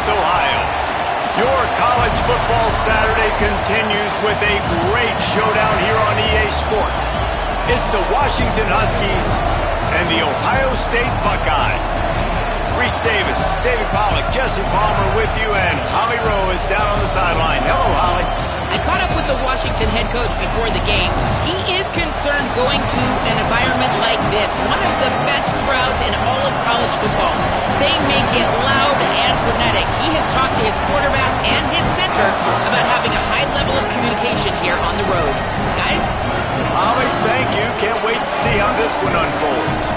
Ohio. Your college football Saturday continues with a great showdown here on EA Sports. It's the Washington Huskies and the Ohio State Buckeyes. Reese Davis, David Pollack, Jesse Palmer with you, and Holly Rowe is down on the sideline. Hello, Holly. I caught up with the Washington head coach before the game. He is concerned going to an environment like this, one of the best crowds in all of college football. They make it loud and frenetic. He has talked to his quarterback and his center about having a high level of communication here on the road. Guys? Holly, thank you. Can't wait to see how this one unfolds.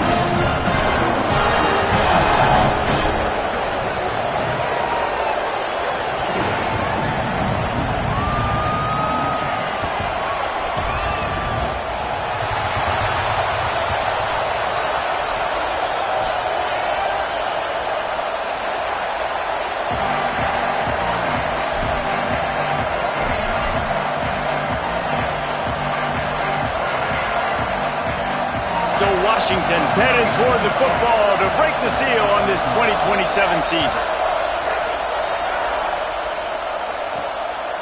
So Washington's headed toward the football to break the seal on this 2027 season.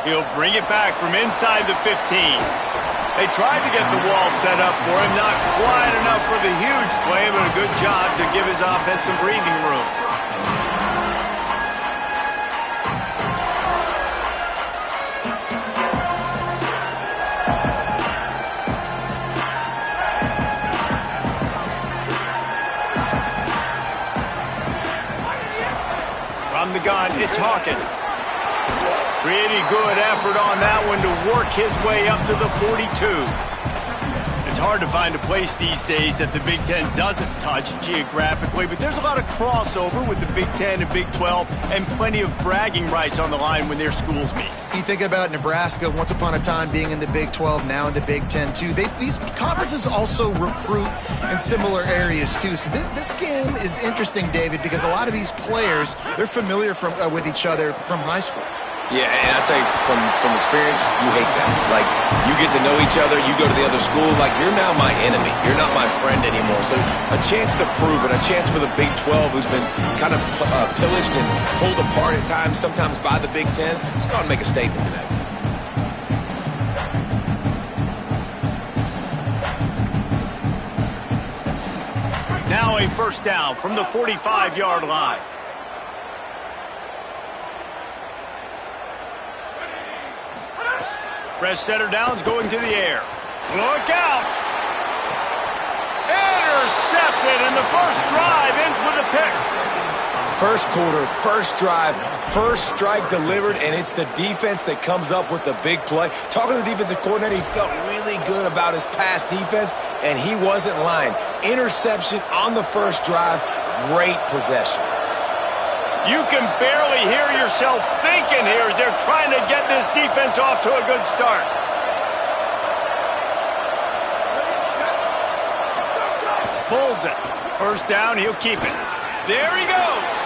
He'll bring it back from inside the 15. They tried to get the wall set up for him, not quite enough for the huge play, but a good job to give his offense some breathing room. From the gun, it's Hawkins. Pretty good effort on that one to work his way up to the 42. It's hard to find a place these days that the Big Ten doesn't touch geographically, but there's a lot of crossover with the Big Ten and Big 12 and plenty of bragging rights on the line when their schools meet. You think about Nebraska, once upon a time being in the Big 12, now in the Big 10 too. These conferences also recruit in similar areas too. So this game is interesting, David, because a lot of these players, they're familiar with each other from high school. Yeah, and I'll tell you, from experience, you hate that. Like, you get to know each other, you go to the other school, like, you're now my enemy. You're not my friend anymore. So a chance to prove it, a chance for the Big 12, who's been kind of pillaged and pulled apart at times, sometimes by the Big 10. Let's go out and make a statement today. Now a first down from the 45-yard line. Fresh setter downs going to the air. Look out! Intercepted, and the first drive ends with a pick. First quarter, first drive, first strike delivered, and it's the defense that comes up with the big play. Talking to the defensive coordinator, he felt really good about his pass defense, and he wasn't lying. Interception on the first drive, great possession. You can barely hear yourself thinking here as they're trying to get this defense off to a good start. Pulls it. First down, he'll keep it. There he goes.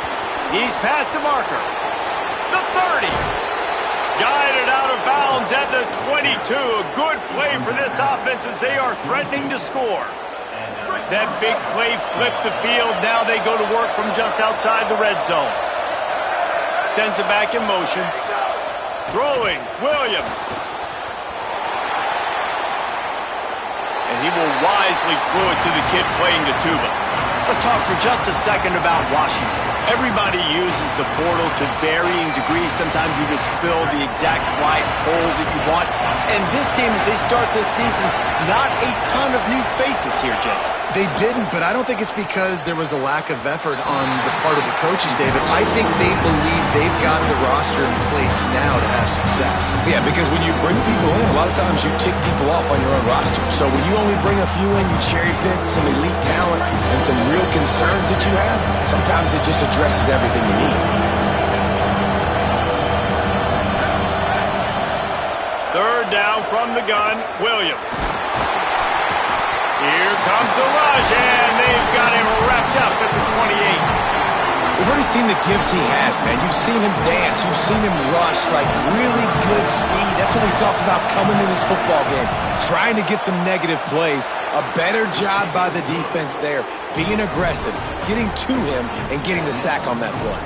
He's past the marker. The 30. Guided out of bounds at the 22. A good play for this offense as they are threatening to score. That big play flipped the field. Now they go to work from just outside the red zone. Sends it back in motion. Throwing, Williams. And he will wisely throw it to the kid playing the tuba. Let's talk for just a second about Washington. Everybody uses the portal to varying degrees. Sometimes you just fill the exact right hole that you want. And this team, as they start this season, not a ton of new faces here, Jesse. They didn't, but I don't think it's because there was a lack of effort on the part of the coaches, David. I think they believe they've got the roster in place now to have success. Yeah, because when you bring people in, a lot of times you tick people off on your own roster. So when you only bring a few in, you cherry pick some elite talent and some real concerns that you have, sometimes it just addresses everything you need. Third down from the gun, Williams. Here comes the rush, and they've got him wrapped up at the 28. We've already seen the gifts he has, man. You've seen him dance. You've seen him rush, like really good speed. That's what we talked about coming to this football game, trying to get some negative plays. A better job by the defense there, being aggressive, getting to him, and getting the sack on that play.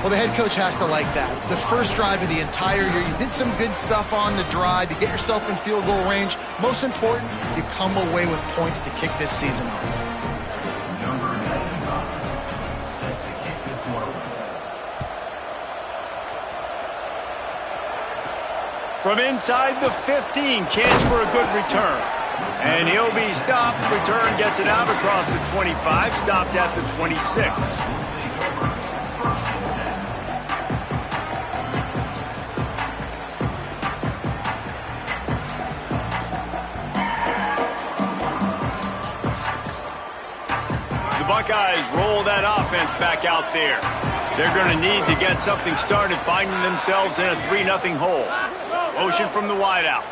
Well, the head coach has to like that. It's the first drive of the entire year. You did some good stuff on the drive. You get yourself in field goal range. Most important, you come away with points to kick this season off. Number 95, set to kick this one away. From inside the 15, chance for a good return. And he'll be stopped. Return gets it out across the 25, stopped at the 26. The Buckeyes roll that offense back out there. They're going to need to get something started, finding themselves in a 3-0 hole. Motion from the wideout.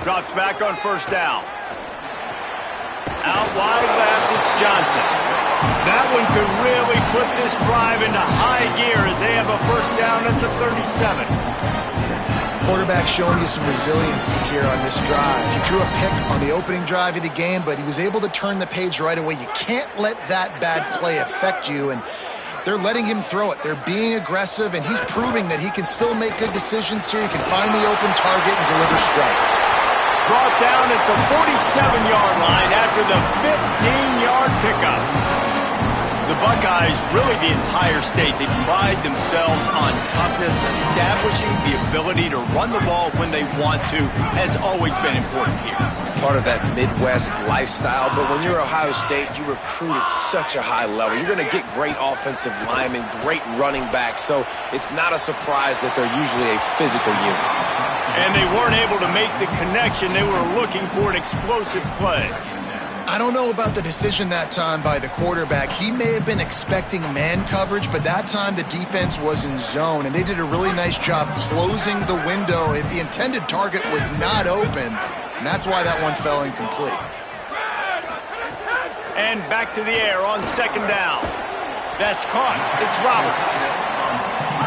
Drops back on first down. Out wide left, it's Johnson. That one could really put this drive into high gear as they have a first down at the 37. Quarterback showing you some resiliency here on this drive. He threw a pick on the opening drive of the game, but he was able to turn the page right away. You can't let that bad play affect you, and they're letting him throw it. They're being aggressive, and he's proving that he can still make good decisions here. He can find the open target and deliver strikes. Brought down at the 47-yard line after the 15-yard pickup. The Buckeyes, really the entire state, they pride themselves on toughness. Establishing the ability to run the ball when they want to has always been important here. Part of that Midwest lifestyle, but when you're Ohio State, you recruit at such a high level. You're going to get great offensive linemen, great running backs, so it's not a surprise that they're usually a physical unit. And they weren't able to make the connection. They were looking for an explosive play. I don't know about the decision that time by the quarterback. He may have been expecting man coverage, but that time the defense was in zone, and they did a really nice job closing the window. The intended target was not open, and that's why that one fell incomplete. And back to the air on second down. That's caught. It's Roberts.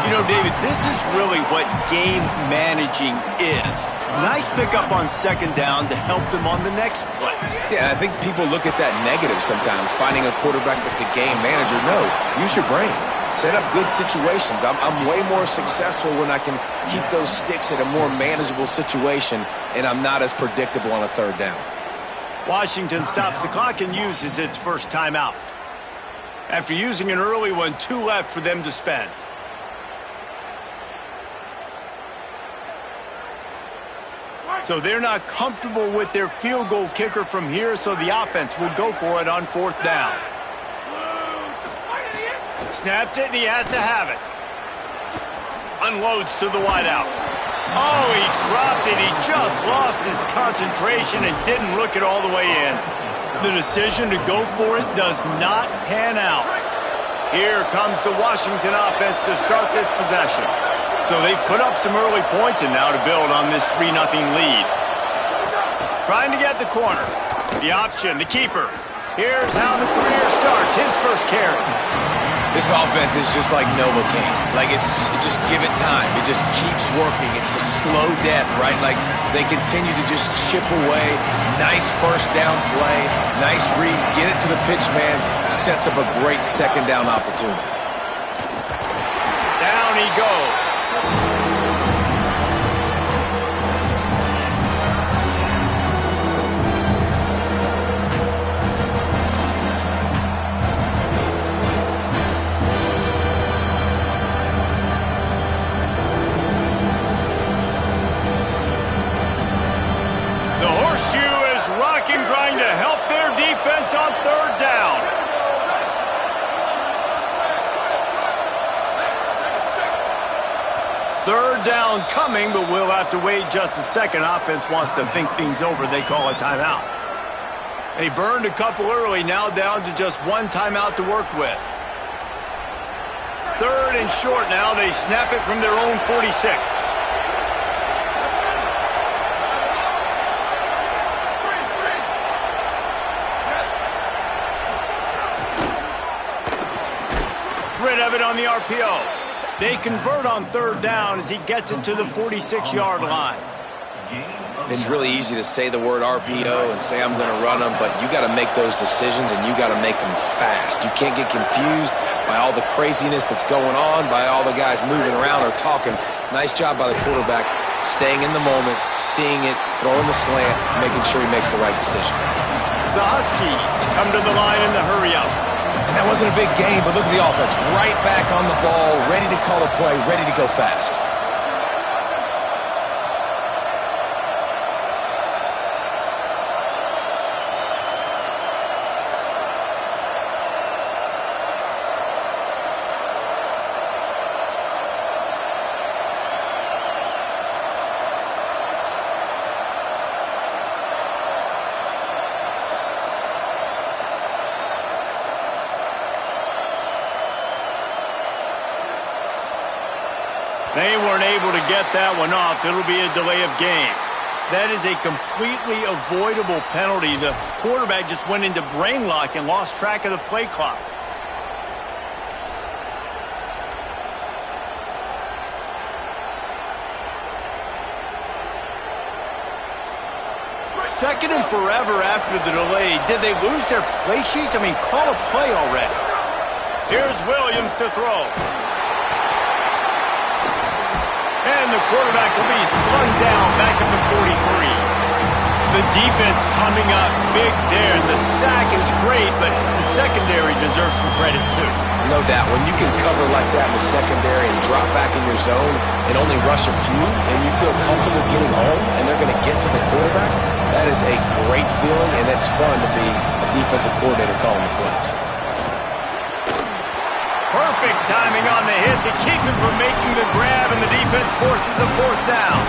You know, David, this is really what game managing is. Nice pickup on second down to help them on the next play. Yeah, I think people look at that negative sometimes, finding a quarterback that's a game manager. No, use your brain. Set up good situations. I'm way more successful when I can keep those sticks at a more manageable situation, and I'm not as predictable on a third down. Washington stops the clock and uses its first timeout. After using an early one, 2 left for them to spend. So they're not comfortable with their field goal kicker from here, so the offense will go for it on fourth down. Snapped it, and he has to have it. Unloads to the wideout. Oh, he dropped it. He just lost his concentration and didn't look it all the way in. The decision to go for it does not pan out. Here comes the Washington offense to start this possession. So they've put up some early points and now to build on this 3-0 lead. Trying to get the corner. The option, the keeper. Here's how the career starts. His first carry. This offense is just like Novocaine. Like, it's just give it time. It just keeps working. It's a slow death, right? Like, they continue to just chip away. Nice first down play. Nice read. Get it to the pitch man. Sets up a great second down opportunity. Down he goes. Trying to help their defense on third down. Third down coming, but we'll have to wait just a second. Offense wants to think things over. They call a timeout. They burned a couple early, now down to just one timeout to work with. Third and short now. They snap it from their own 46. Of it on the RPO. They convert on third down as he gets it to the 46-yard line. It's really easy to say the word RPO and say I'm going to run them, but you got to make those decisions and you got to make them fast. You can't get confused. by all the craziness that's going on, by all the guys moving around or talking. Nice job by the quarterback, staying in the moment, seeing it, throwing the slant, making sure he makes the right decision. The Huskies come to the line in the hurry-up. And that wasn't a big game, but look at the offense. Right back on the ball, ready to call a play, ready to go fast. They weren't able to get that one off. It'll be a delay of game. That is a completely avoidable penalty. The quarterback just went into brain lock and lost track of the play clock. Second and forever after the delay. Did they lose their play sheets? I mean, call a play already. Here's Williams to throw. And the quarterback will be slung down back at the 43. The defense coming up big there. The sack is great, but the secondary deserves some credit too. No doubt. When you can cover like that in the secondary and drop back in your zone and only rush a few, and you feel comfortable getting home, and they're going to get to the quarterback, that is a great feeling, and it's fun to be a defensive coordinator calling the plays. Perfect timing on the hit to keep him from making the grab, and the defense forces a fourth down.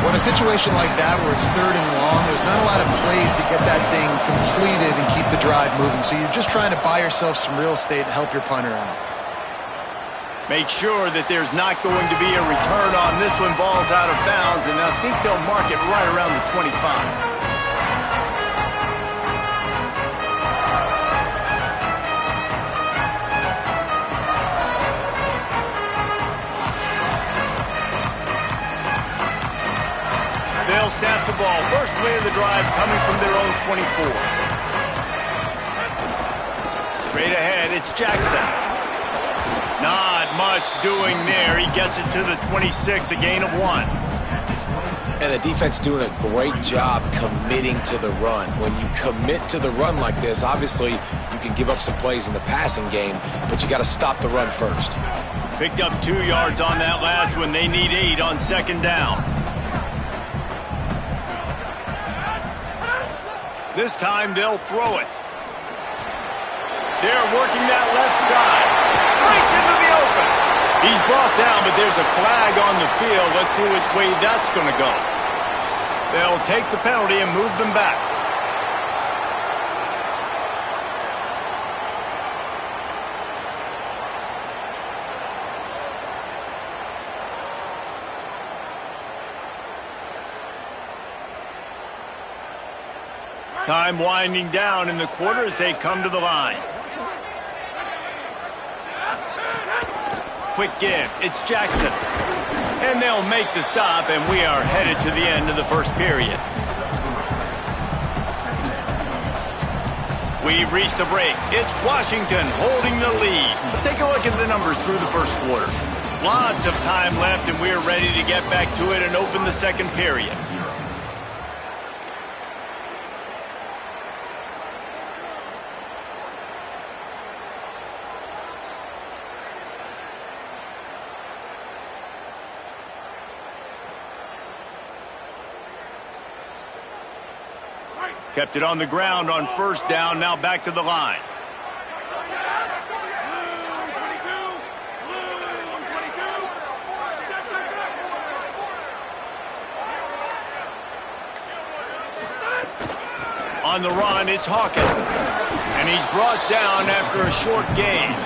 Well, in a situation like that where it's third and long, there's not a lot of plays to get that thing completed and keep the drive moving. So you're just trying to buy yourself some real estate and help your punter out. Make sure that there's not going to be a return on this one. Ball's out of bounds, and I think they'll mark it right around the 25. They'll snap the ball. First play of the drive coming from their own 24. Straight ahead, it's Jackson. Not much doing there. He gets it to the 26, a gain of 1. And the defense doing a great job committing to the run. When you commit to the run like this, obviously you can give up some plays in the passing game, but you got to stop the run first. Picked up 2 yards on that last one. They need 8 on second down. This time they'll throw it. They're working that left side. Breaks into the open. He's brought down, but there's a flag on the field. Let's see which way that's going to go. They'll take the penalty and move them back. Time winding down in the quarter as they come to the line. Quick give. It's Jackson. And they'll make the stop, and we are headed to the end of the first period. We've reached the break. It's Washington holding the lead. Let's take a look at the numbers through the first quarter. Lots of time left, and we're ready to get back to it and open the second period. Kept it on the ground on first down, now back to the line. On the run, it's Hawkins. And he's brought down after a short gain.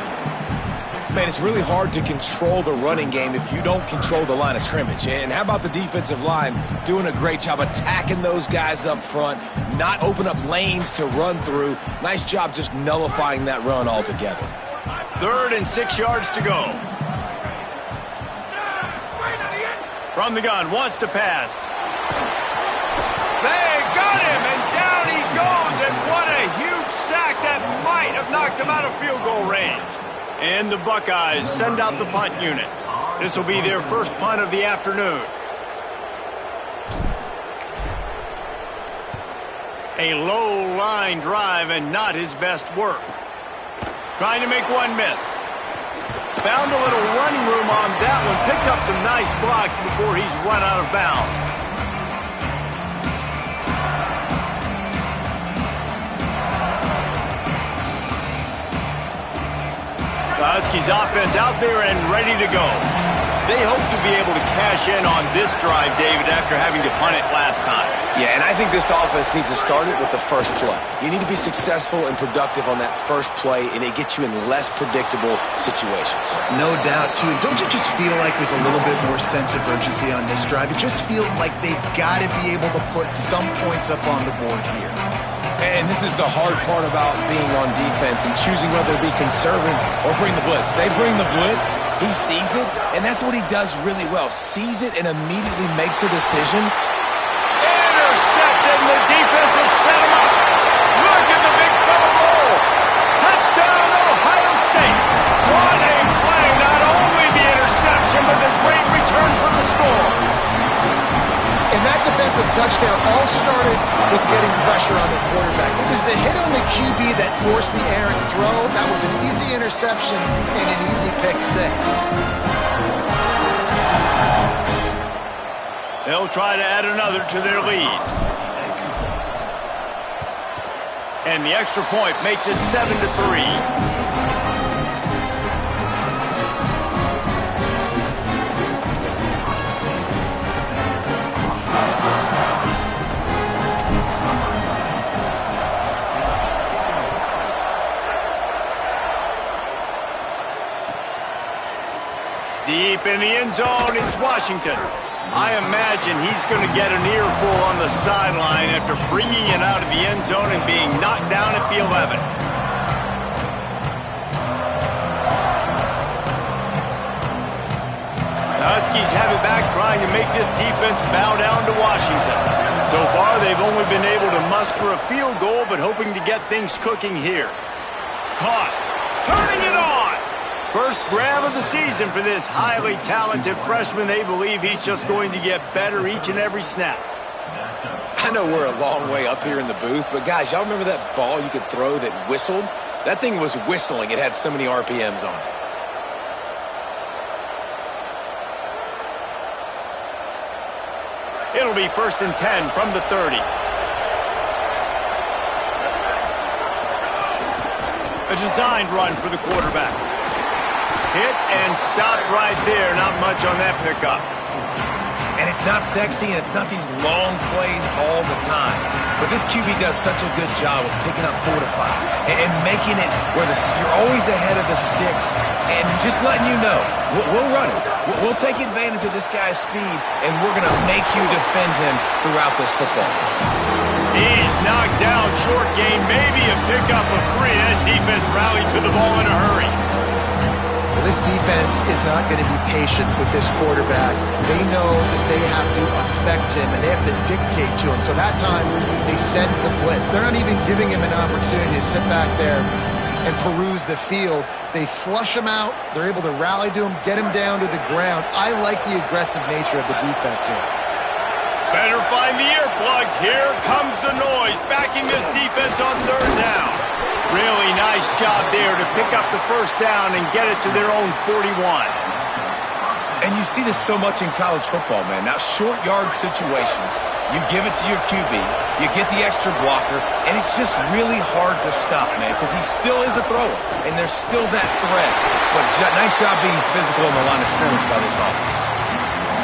Man, it's really hard to control the running game if you don't control the line of scrimmage. And how about the defensive line doing a great job attacking those guys up front, not open up lanes to run through. Nice job just nullifying that run altogether. 3rd and 6 yards to go. From the gun, wants to pass. They got him, and down he goes, and what a huge sack that might have knocked him out of field goal range. And the Buckeyes send out the punt unit. This will be their first punt of the afternoon. A low line drive and not his best work. Trying to make one miss. Found a little running room on that one. Picked up some nice blocks before he's run out of bounds. The Huskies offense out there and ready to go. They hope to be able to cash in on this drive, David, after having to punt it last time. Yeah, and I think this offense needs to start it with the first play. You need to be successful and productive on that first play, and it gets you in less predictable situations. No doubt, too. Don't you just feel like there's a little bit more sense of urgency on this drive? It just feels like they've got to be able to put some points up on the board here. And this is the hard part about being on defense and choosing whether to be conservative or bring the blitz. They bring the blitz, he sees it, and that's what he does really well. Sees it and immediately makes a decision. Intercepted, and the defense has set him up. Look at the big fella roll. Touchdown, Ohio State. What a play. Not only the interception, but the great return for the score. And that defensive touchdown all started with getting pressure on the quarterback. It was the hit on the QB that forced the errant throw. That was an easy interception and an easy pick six. They'll try to add another to their lead. And the extra point makes it 7-3. Deep in the end zone, it's Washington. I imagine he's going to get an earful on the sideline after bringing it out of the end zone and being knocked down at the 11. The Huskies have it back, trying to make this defense bow down to Washington. So far, they've only been able to muster a field goal, but hoping to get things cooking here. Caught. Turning it on. First grab of the season for this highly talented freshman. They believe he's just going to get better each and every snap. I know we're a long way up here in the booth, but guys, y'all remember that ball you could throw that whistled? That thing was whistling. It had so many RPMs on it. It'll be 1st and 10 from the 30. A designed run for the quarterback. Hit and stopped right there. Not much on that pickup. And it's not sexy, and it's not these long plays all the time. But this QB does such a good job of picking up 4 to 5 and making it where you're always ahead of the sticks and just letting you know, we'll run it. We'll take advantage of this guy's speed, and we're going to make you defend him throughout this football game. He's knocked down, short gain, maybe a pickup of 3. That defense rallied to the ball in a hurry. This defense is not going to be patient with this quarterback. They know that they have to affect him, and they have to dictate to him. So that time, they send the blitz. They're not even giving him an opportunity to sit back there and peruse the field. They flush him out. They're able to rally to him, get him down to the ground. I like the aggressive nature of the defense here. Better find the earplugs. Here comes the noise, backing this defense on 3rd down. Really nice job there to pick up the 1st down and get it to their own 41. And you see this so much in college football, man. Now, short yard situations, you give it to your QB, you get the extra blocker, and it's just really hard to stop, man, because he still is a thrower, and there's still that threat. But nice job being physical in the line of scrimmage by this offense.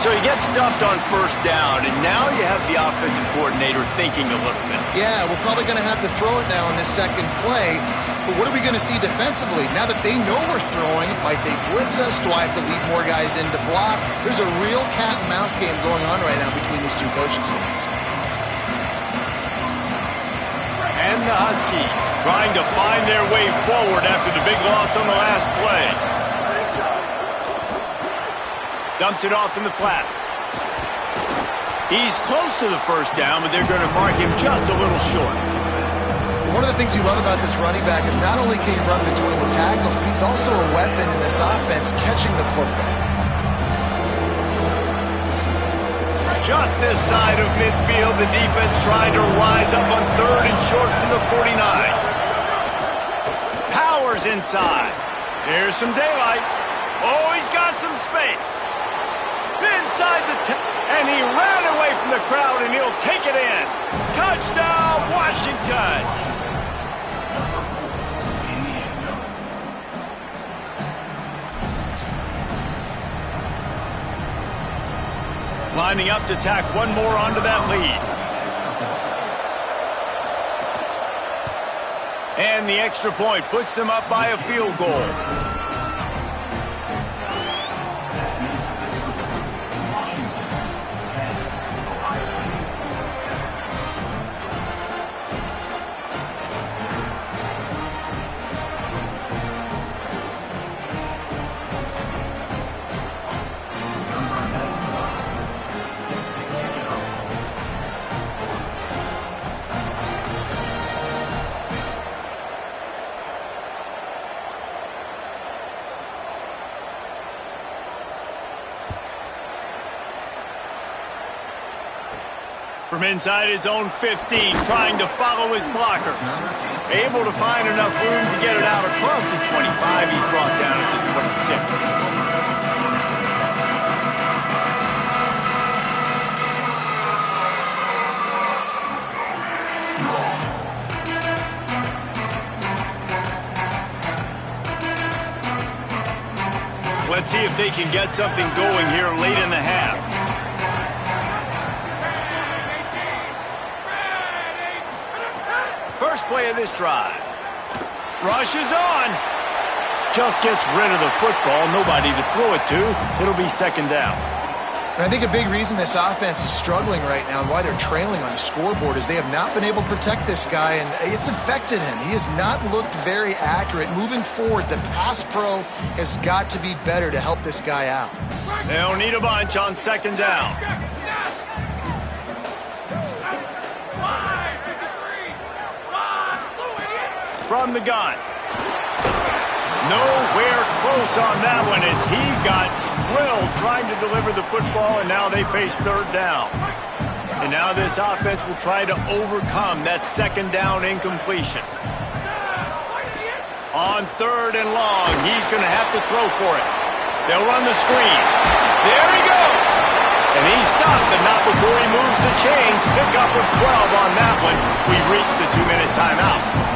So you get stuffed on 1st down, and now you have the offensive coordinator thinking a little bit. Yeah, we're probably going to have to throw it now on this second play. But what are we going to see defensively? Now that they know we're throwing, might they blitz us? Do I have to leave more guys in to block? There's a real cat and mouse game going on right now between these two coaching staffs. And the Huskies trying to find their way forward after the big loss on the last play. Dumps it off in the flats. He's close to the 1st down, but they're going to mark him just a little short. One one of the things you love about this running back is not only can he run between the tackles, but he's also a weapon in this offense catching the football. Just this side of midfield, the defense trying to rise up on 3rd and short from the 49. Powers inside. Here's some daylight. Oh, he's got some space. Inside the and he ran away from the crowd, and he'll take it in. Touchdown, Washington! Lining up to tack one more onto that lead. And the extra point puts them up by a field goal. From inside his own 15, trying to follow his blockers. Able to find enough room to get it out across the 25. He's brought down at the 26. Let's see if they can get something going here late in the half. First play of this drive. Rushes on. Just gets rid of the football. Nobody to throw it to. It'll be 2nd down. And I think a big reason this offense is struggling right now and why they're trailing on the scoreboard is they have not been able to protect this guy, and it's affected him. He has not looked very accurate. Moving forward, the pass pro has got to be better to help this guy out. They'll need a bunch on 2nd down. From the gun. Nowhere close on that one as he got drilled trying to deliver the football, and now they face 3rd down. And now this offense will try to overcome that 2nd down incompletion. On 3rd and long, he's going to have to throw for it. They'll run the screen. There he goes. And he's stopped, but not before he moves the chains. Pick up of 12 on that one. We've reached the 2-minute timeout.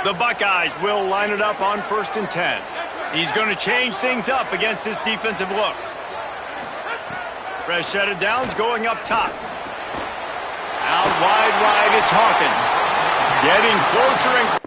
The Buckeyes will line it up on 1st and 10. He's going to change things up against this defensive look. Rashad Downs going up top. Out wide right, it's Hawkins. Getting closer and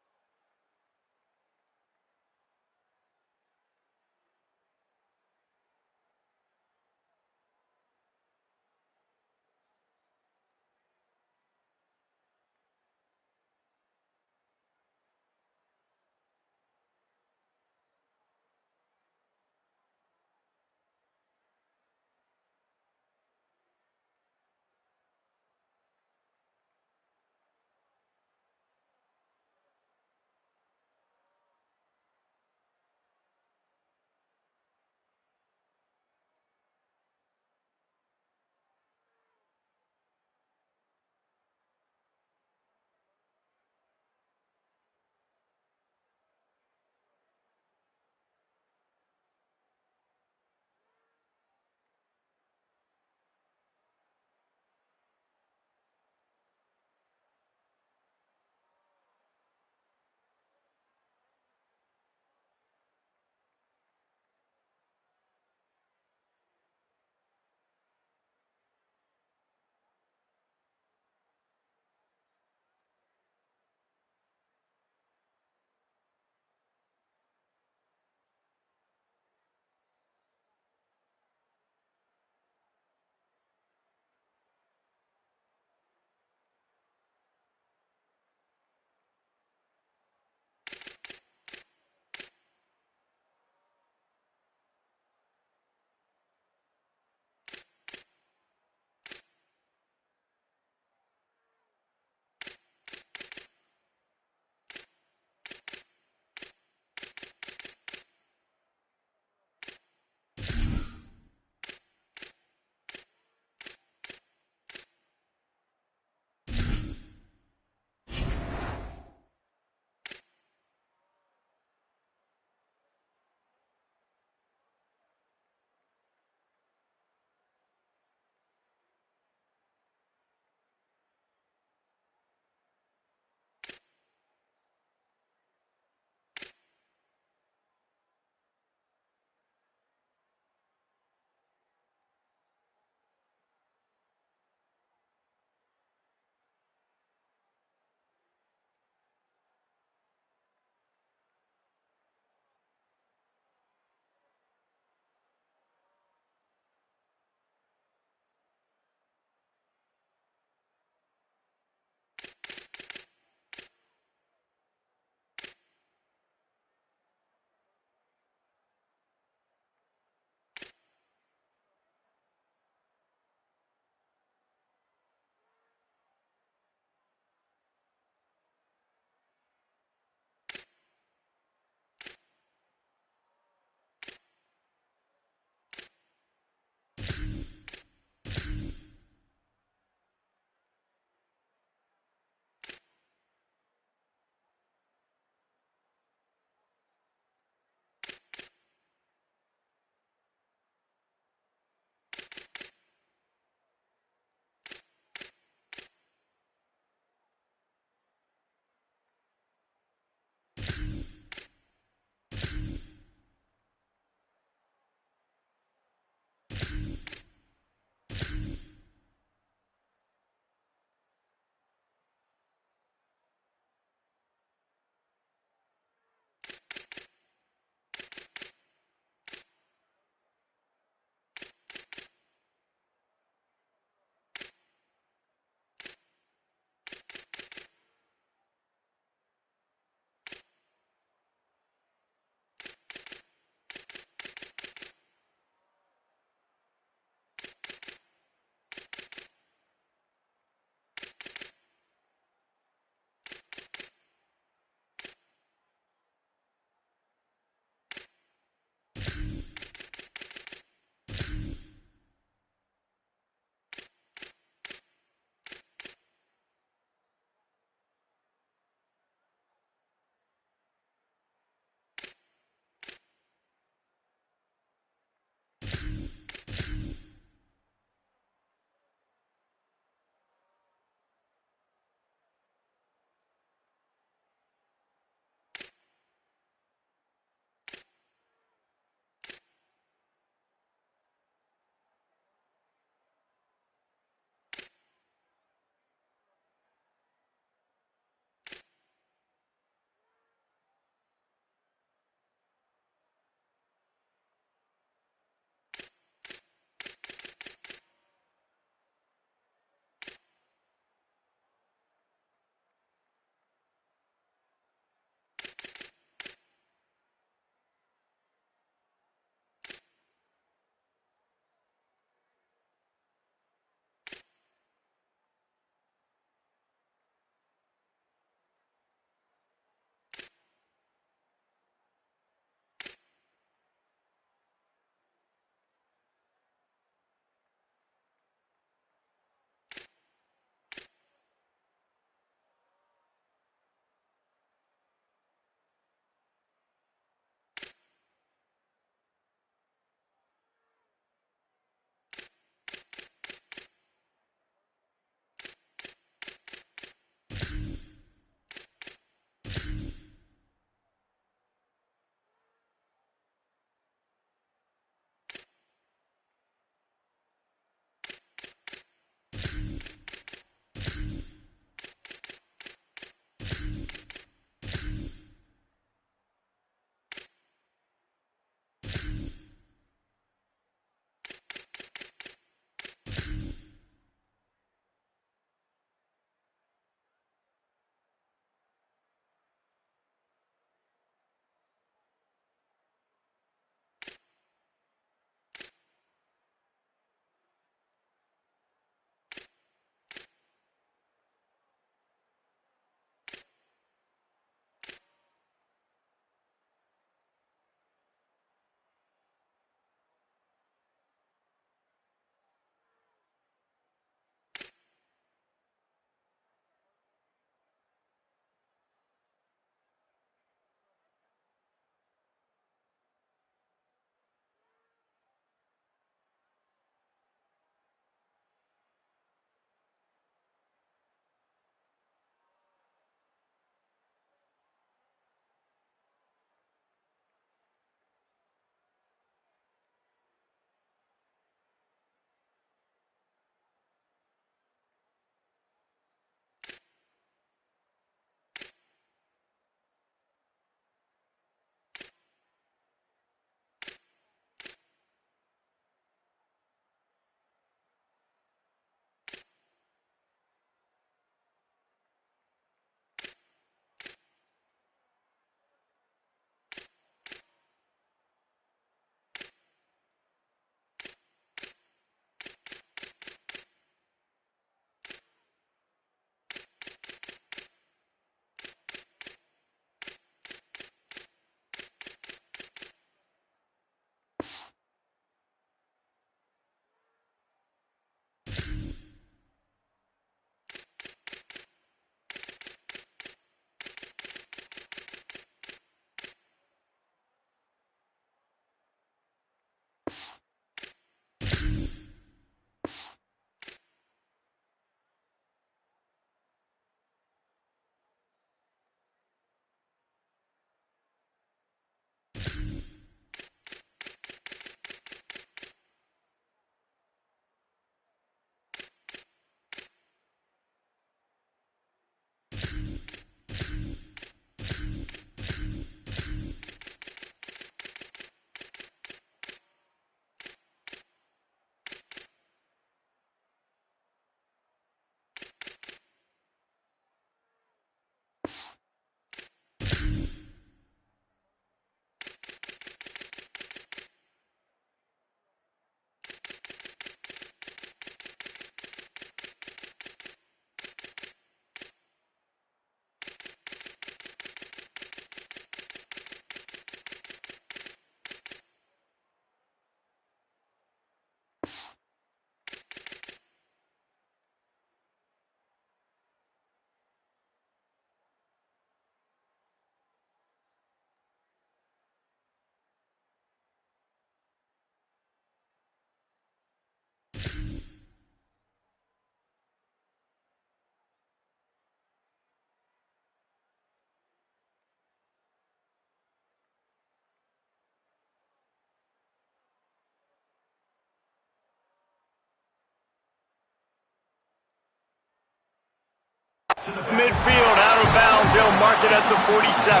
Midfield out of bounds. They'll mark it at the 47.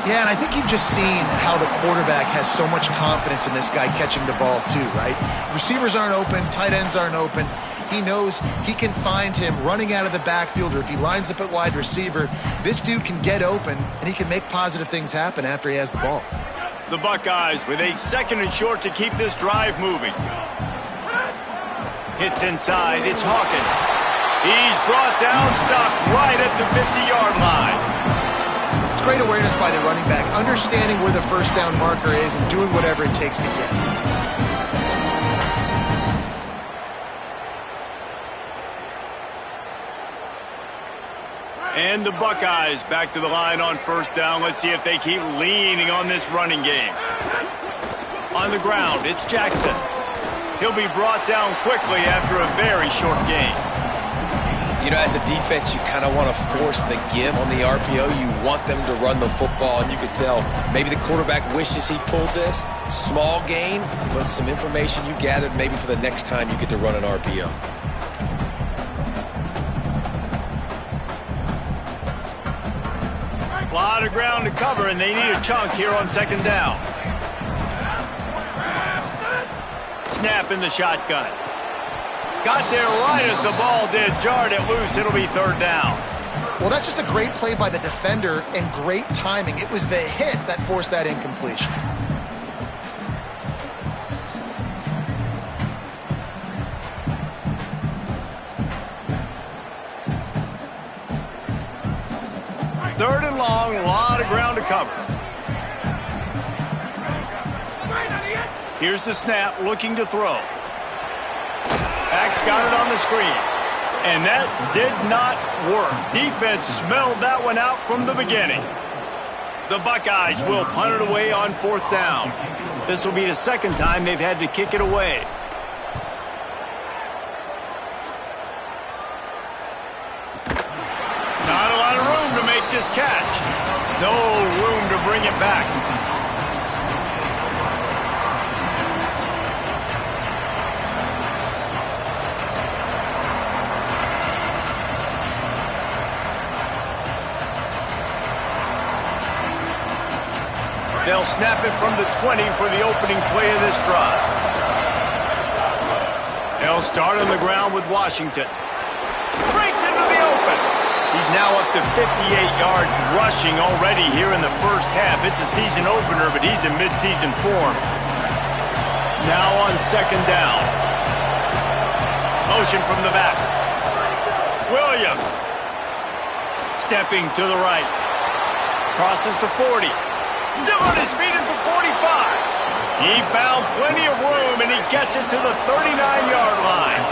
Yeah, and I think you've just seen how the quarterback has so much confidence in this guy catching the ball too, right? Receivers aren't open, tight ends aren't open. He knows he can find him running out of the backfield, or if he lines up at wide receiver, this dude can get open, and he can make positive things happen after he has the ball. The Buckeyes with a 2nd and short to keep this drive moving. Hits inside. It's Hawkins. He's brought down, stopped right at the 50-yard line. It's great awareness by the running back, understanding where the first down marker is and doing whatever it takes to get it. And the Buckeyes back to the line on 1st down. Let's see if they keep leaning on this running game. On the ground, it's Jackson. He'll be brought down quickly after a very short game. You know, as a defense, you kind of want to force the give on the RPO. You want them to run the football, and you could tell maybe the quarterback wishes he pulled this. Small gain, but some information you gathered maybe for the next time you get to run an RPO. A lot of ground to cover, and they need a chunk here on 2nd down. Snap in the shotgun. Got there right as the ball did. Jarred it loose. It'll be 3rd down. Well, that's just a great play by the defender and great timing. It was the hit that forced that incompletion. Third and long, a lot of ground to cover. Here's the snap, looking to throw. Axe got it on the screen. And that did not work. Defense smelled that one out from the beginning. The Buckeyes will punt it away on 4th down. This will be the 2nd time they've had to kick it away. Not a lot of room to make this catch. No room to bring it back. They'll snap it from the 20 for the opening play of this drive. They'll start on the ground with Washington. Breaks into the open. He's now up to 58 yards rushing already here in the first half. It's a season opener, but he's in midseason form. Now on 2nd down. Motion from the back. Williams. Stepping to the right. Crosses to 40. Still on his feet at the 45. He found plenty of room, and he gets it to the 39-yard line.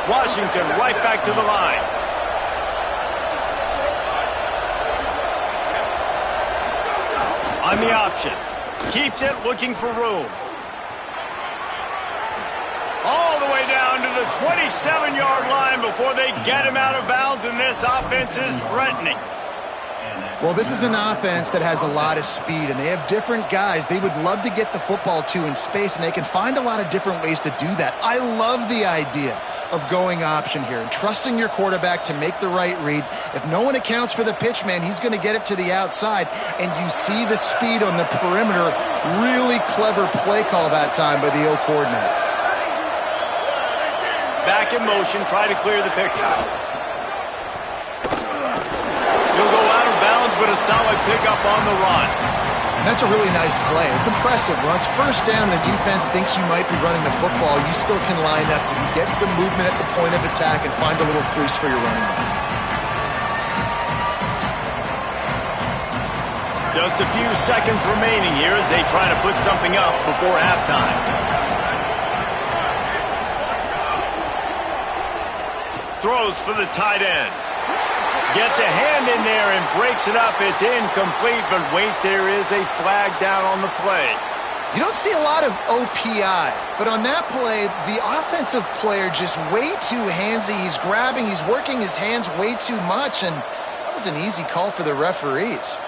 Washington right back to the line. On the option. Keeps it, looking for room. All the way down to the 27-yard line before they get him out of bounds, and this offense is threatening. Well, this is an offense that has a lot of speed, and they have different guys they would love to get the football to in space, and they can find a lot of different ways to do that. I love the idea of going option here and trusting your quarterback to make the right read. If no one accounts for the pitch man, he's going to get it to the outside, and you see the speed on the perimeter. Really clever play call that time by the O coordinator. Back in motion, try to clear the picture. He'll go out of bounds, but a solid pickup on the run. And that's a really nice play. It's impressive. When it's 1st down, the defense thinks you might be running the football. You still can line up. You can get some movement at the point of attack and find a little crease for your running back. Just a few seconds remaining here as they try to put something up before halftime. Throws for the tight end. Gets a hand in there and breaks it up. It's incomplete, but wait, there is a flag down on the play. You don't see a lot of OPI, but on that play, the offensive player just way too handsy. He's grabbing, he's working his hands way too much, and that was an easy call for the referees.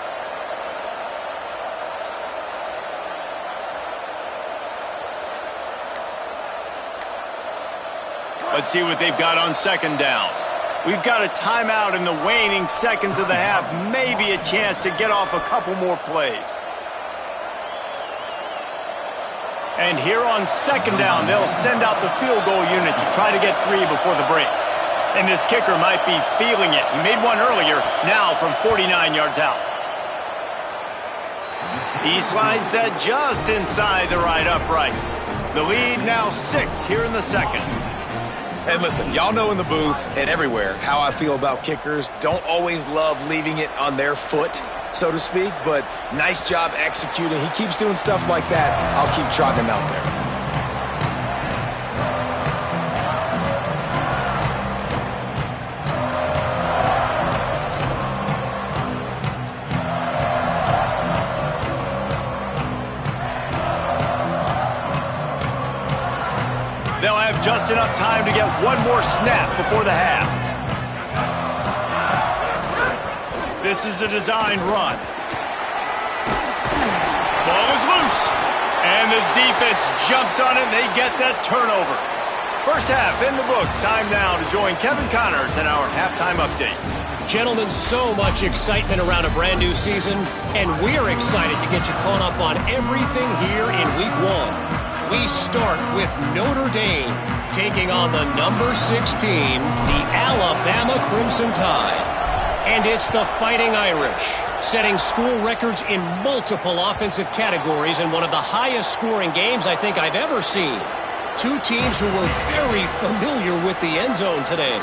Let's see what they've got on 2nd down. We've got a timeout in the waning seconds of the half. Maybe a chance to get off a couple more plays. And here on second down, they'll send out the field goal unit to try to get 3 before the break. And this kicker might be feeling it. He made one earlier, now from 49 yards out. He slides that just inside the right upright. The lead now 6 here in the second. And listen, y'all know in the booth and everywhere how I feel about kickers. Don't always love leaving it on their foot, so to speak, but nice job executing. He keeps doing stuff like that. I'll keep trotting him out there. They'll have just enough time to get one more snap before the half. This is a designed run. Ball is loose. And the defense jumps on it, and they get that turnover. First half in the books. Time now to join Kevin Connors in our halftime update. Gentlemen, so much excitement around a brand new season, and we're excited to get you caught up on everything here in Week 1. We start with Notre Dame taking on the number 6 team, the Alabama Crimson Tide. And it's the Fighting Irish, setting school records in multiple offensive categories in one of the highest scoring games I think I've ever seen. 2 teams who were very familiar with the end zone today,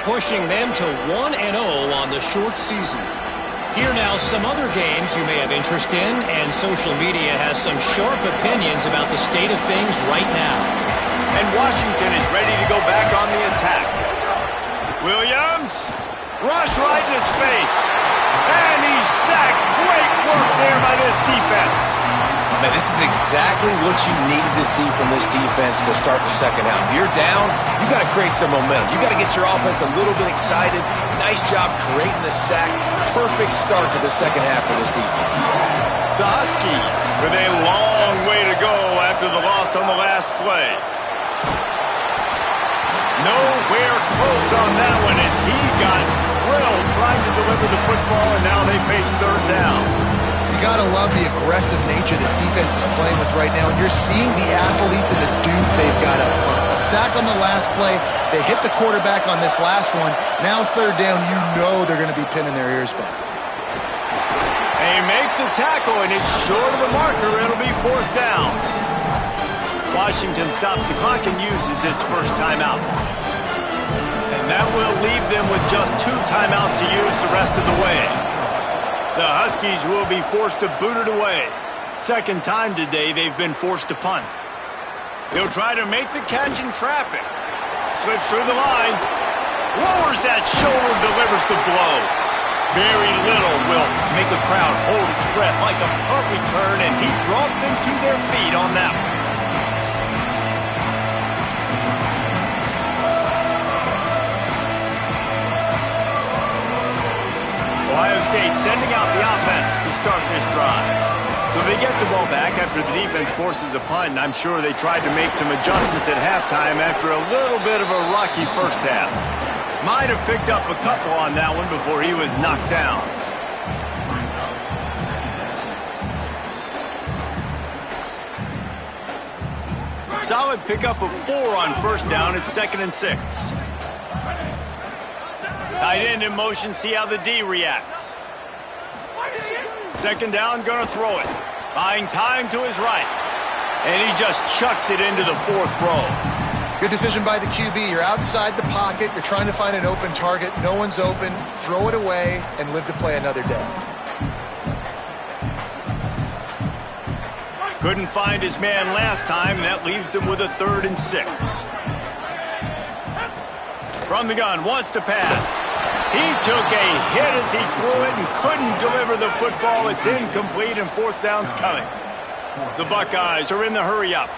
pushing them to 1-0 on the short season. Here now some other games you may have interest in, and social media has some sharp opinions about the state of things right now. And Washington is ready to go back on the attack. Williams, rush right in his face. And he's sacked. Great work there by this defense. Man, this is exactly what you needed to see from this defense to start the second half. If you're down, you got to create some momentum. You got to get your offense a little bit excited. Nice job creating the sack. Perfect start to the second half for this defense. The Huskies with a long way to go after the loss on the last play. Nowhere close on that one as he got drilled trying to deliver the football, and now they face third down. You got to love the aggressive nature this defense is playing with right now, and you're seeing the athletes and the dudes they've got up front. A sack on the last play. They hit the quarterback on this last one. Now third down, you know they're going to be pinning their ears back. They make the tackle, and it's short of the marker. It'll be fourth down. Washington stops the clock and uses its first timeout. And that will leave them with just 2 timeouts to use the rest of the way. The Huskies will be forced to boot it away. Second time today they've been forced to punt. He'll try to make the catch in traffic. Slips through the line. Lowers that shoulder, delivers the blow. Very little will make a crowd hold its breath like a punt return, and he brought them to their feet on that one. Ohio State sending out the offense to start this drive. So they get the ball back after the defense forces a punt, and I'm sure they tried to make some adjustments at halftime after a little bit of a rocky first half. Might have picked up a couple on that one before he was knocked down. Solid pickup of 4 on first down. It's 2nd and 6. Tight end in motion, see how the D reacts. Second down, gonna throw it. Buying time to his right. And he just chucks it into the 4th row. Good decision by the QB. You're outside the pocket. You're trying to find an open target. No one's open. Throw it away and live to play another day. Couldn't find his man last time, and that leaves him with a 3rd and 6. From the gun, wants to pass. He took a hit as he threw it and couldn't deliver the football. It's incomplete, and 4th down's coming. The Buckeyes are in the hurry-up.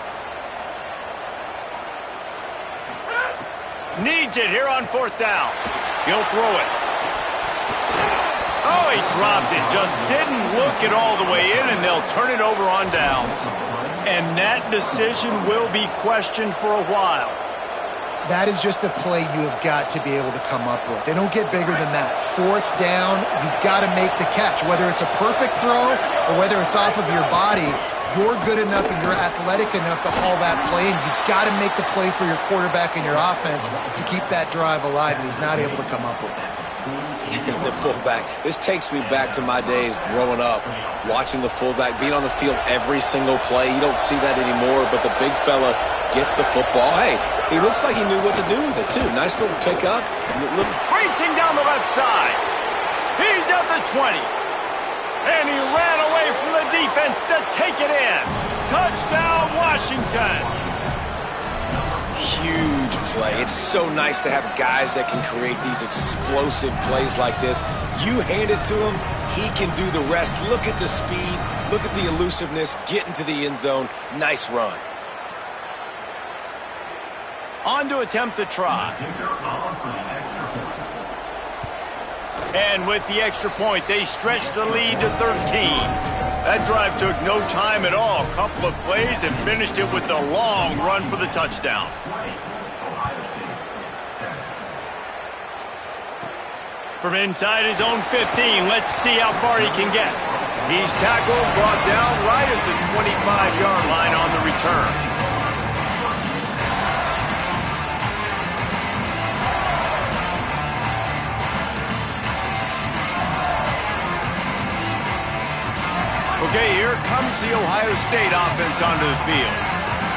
Needs it here on 4th down. He'll throw it. Oh, he dropped it. Just didn't look it all the way in, and they'll turn it over on downs. And that decision will be questioned for a while. That is just a play you have got to be able to come up with. They don't get bigger than that. Fourth down, you've got to make the catch. Whether it's a perfect throw or whether it's off of your body, you're good enough and you're athletic enough to haul that play, and you've got to make the play for your quarterback and your offense to keep that drive alive, and he's not able to come up with it. The fullback. This takes me back to my days growing up, watching the fullback being on the field every single play. You don't see that anymore, but the big fella gets the football. Hey, he looks like he knew what to do with it, too. Nice little pickup. Racing down the left side. He's at the 20. And he ran away from the defense to take it in. Touchdown, Washington. Huge play. It's so nice to have guys that can create these explosive plays like this. You hand it to him, he can do the rest. Look at the speed, look at the elusiveness, get into the end zone. Nice run. On to attempt the try. And with the extra point, they stretch the lead to 13. That drive took no time at all. A couple of plays and finished it with a long run for the touchdown. From inside his own 15, let's see how far he can get. He's tackled, brought down right at the 25-yard line on the return. Okay, here comes the Ohio State offense onto the field.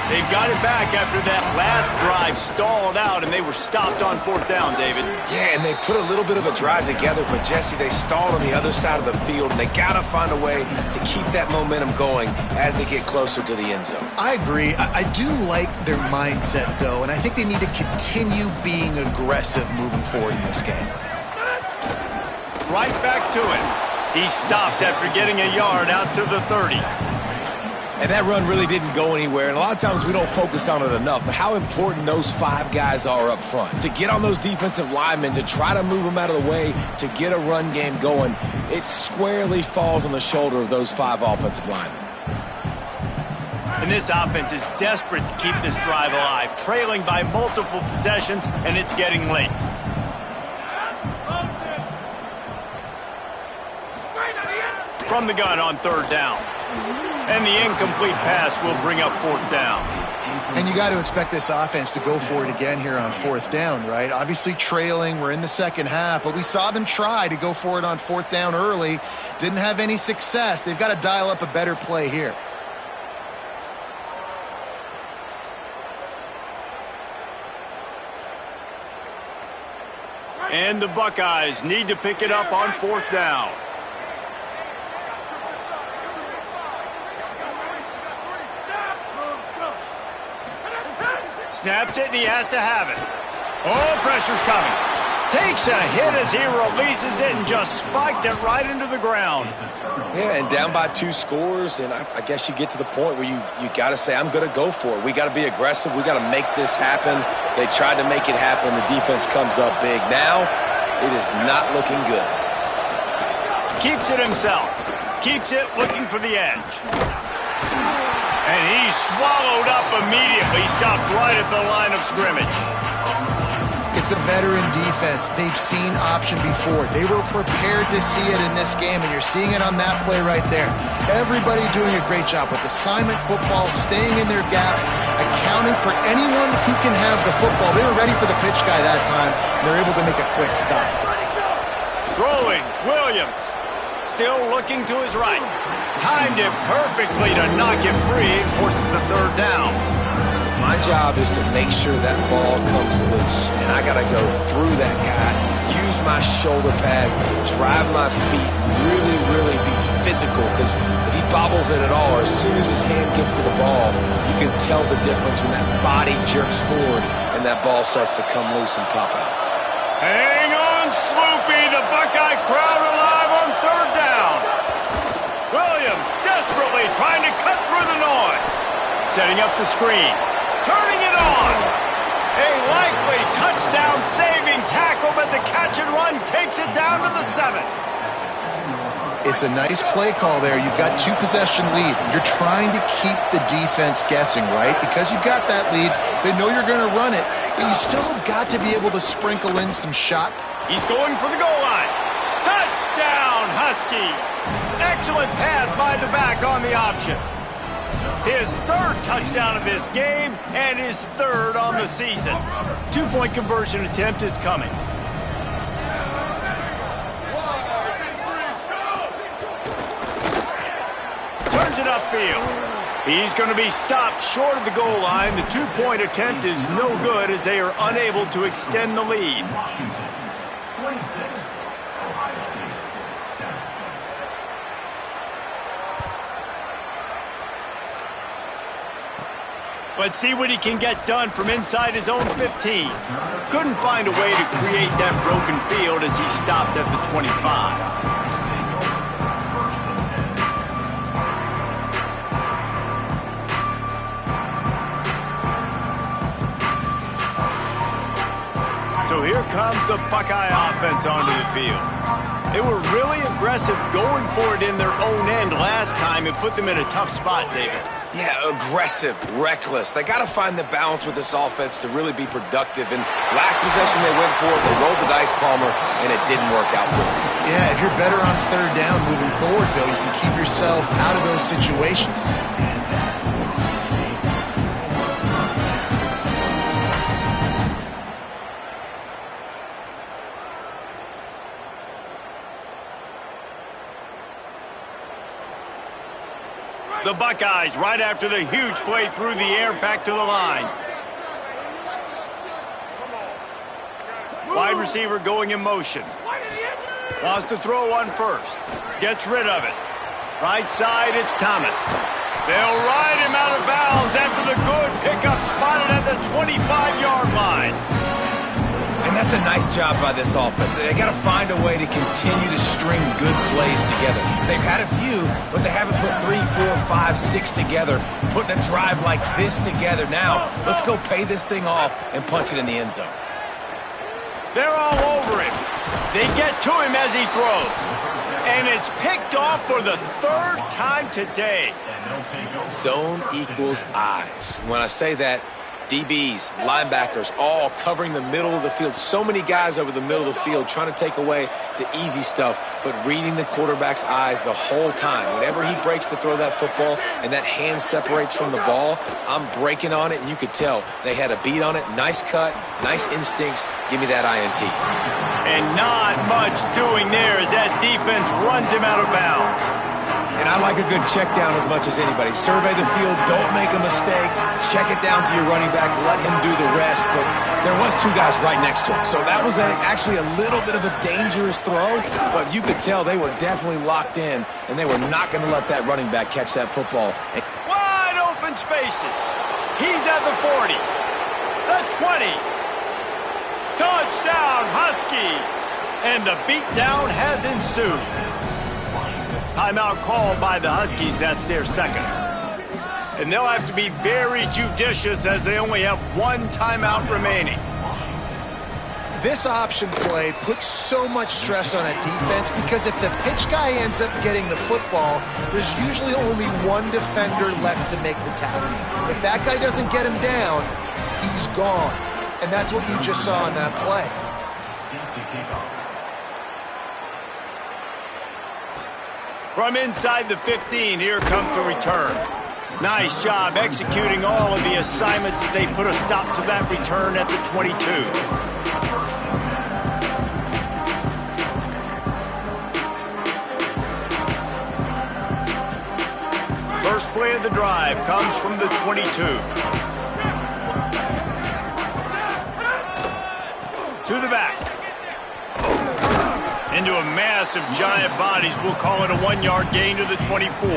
They've got it back after that last drive stalled out, and they were stopped on fourth down, David. Yeah, and they put a little bit of a drive together, but, Jesse, they stalled on the other side of the field, and they got to find a way to keep that momentum going as they get closer to the end zone. I agree. I do like their mindset, though, and I think they need to continue being aggressive moving forward in this game. Right back to it. He stopped after getting a yard out to the 30. And that run really didn't go anywhere, and a lot of times we don't focus on it enough, but how important those five guys are up front. To get on those defensive linemen, to try to move them out of the way, to get a run game going, it squarely falls on the shoulder of those five offensive linemen. And this offense is desperate to keep this drive alive, trailing by multiple possessions, and it's getting late. From the gun on third down. And the incomplete pass will bring up fourth down. And you got to expect this offense to go for it again here on fourth down, right? Obviously trailing, we're in the second half, but we saw them try to go for it on fourth down early. Didn't have any success. They've got to dial up a better play here. And the Buckeyes need to pick it up on fourth down. Snapped it, and he has to have it. Oh, pressure's coming. Takes a hit as he releases it and just spiked it right into the ground. Yeah, and down by 2 scores, and I guess you get to the point where you got to say, I'm going to go for it. We got to be aggressive. We got to make this happen. They tried to make it happen. The defense comes up big. Now, it is not looking good. Keeps it himself. Keeps it looking for the edge. And he's swallowed up immediately, stopped right at the line of scrimmage. It's a veteran defense. They've seen option before. They were prepared to see it in this game, and you're seeing it on that play right there. Everybody doing a great job with assignment football, staying in their gaps, accounting for anyone who can have the football. They were ready for the pitch guy that time, and they're able to make a quick stop. Throwing, Williams. Still looking to his right. Timed it perfectly to knock him free. Forces the third down. My job is to make sure that ball comes loose. And I got to go through that guy, use my shoulder pad, drive my feet, really be physical. Because if he bobbles it at all, or as soon as his hand gets to the ball, you can tell the difference when that body jerks forward and that ball starts to come loose and pop out. Hang on, Swoopy. The Buckeye crowd alive on third down. Williams desperately trying to cut through the noise. Setting up the screen. Turning it on. A likely touchdown-saving tackle, but the catch and run takes it down to the 7. It's a nice play call there. You've got 2-possession lead. You're trying to keep the defense guessing, right? Because you've got that lead, they know you're going to run it, but you still have got to be able to sprinkle in some shot. He's going for the goal line. Touchdown, Huskies! Excellent pass by the back on the option. His third touchdown of this game and his third on the season. 2-point conversion attempt is coming. Turns it upfield. He's going to be stopped short of the goal line. The 2-point attempt is no good as they are unable to extend the lead. Washington, 26, Ohio State, 7. But see what he can get done from inside his own 15. Couldn't find a way to create that broken field as he stopped at the 25. So here comes the Buckeye offense onto the field. They were really aggressive going for it in their own end last time and put them in a tough spot, David. Yeah, aggressive, reckless. They got to find the balance with this offense to really be productive. And last possession they went for it, they rolled the dice, Palmer, and it didn't work out for them. Yeah, if you're better on third down moving forward, though, you can keep yourself out of those situations. The Buckeyes, right after the huge play through the air, back to the line. Wide receiver going in motion. Wants to throw one first. Gets rid of it. Right side, it's Thomas. They'll ride him out of bounds after the good pickup spotted at the 25-yard line. And that's a nice job by this offense. They got to find a way to continue to string good plays together. They've had a few, but they haven't put 3, 4, 5, 6 together, putting a drive like this together. Now, let's go pay this thing off and punch it in the end zone. They're all over him. They get to him as he throws. And it's picked off for the third time today. Zone equals eyes. When I say that, DBs, linebackers, all covering the middle of the field. So many guys over the middle of the field trying to take away the easy stuff, but reading the quarterback's eyes the whole time. Whenever he breaks to throw that football and that hand separates from the ball, I'm breaking on it, and you could tell they had a beat on it. Nice cut, nice instincts. Give me that INT. And not much doing there as that defense runs him out of bounds. And I like a good check down as much as anybody. Survey the field, don't make a mistake, check it down to your running back, let him do the rest. But there was 2 guys right next to him. So that was actually a little bit of a dangerous throw, but you could tell they were definitely locked in, and they were not going to let that running back catch that football. Wide open spaces. He's at the 40, the 20. Touchdown, Huskies. And the beatdown has ensued. Timeout called by the Huskies. That's their second. And they'll have to be very judicious as they only have 1 timeout remaining. This option play puts so much stress on a defense because if the pitch guy ends up getting the football, there's usually only 1 defender left to make the tackle. If that guy doesn't get him down, he's gone. And that's what you just saw in that play. From inside the 15, here comes the return. Nice job executing all of the assignments as they put a stop to that return at the 22. First play of the drive comes from the 22. To the back. Into a mass of giant bodies. We'll call it a 1-yard gain to the 24.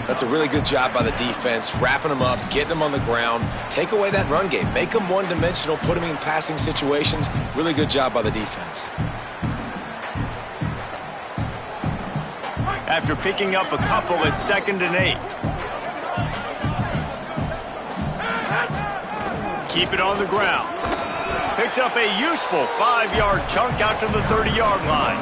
That's a really good job by the defense, wrapping them up, getting them on the ground, take away that run game, make them one-dimensional, put them in passing situations. Really good job by the defense. After picking up a couple at 2nd and 8. Keep it on the ground. Picks up a useful 5-yard chunk out to the 30-yard line.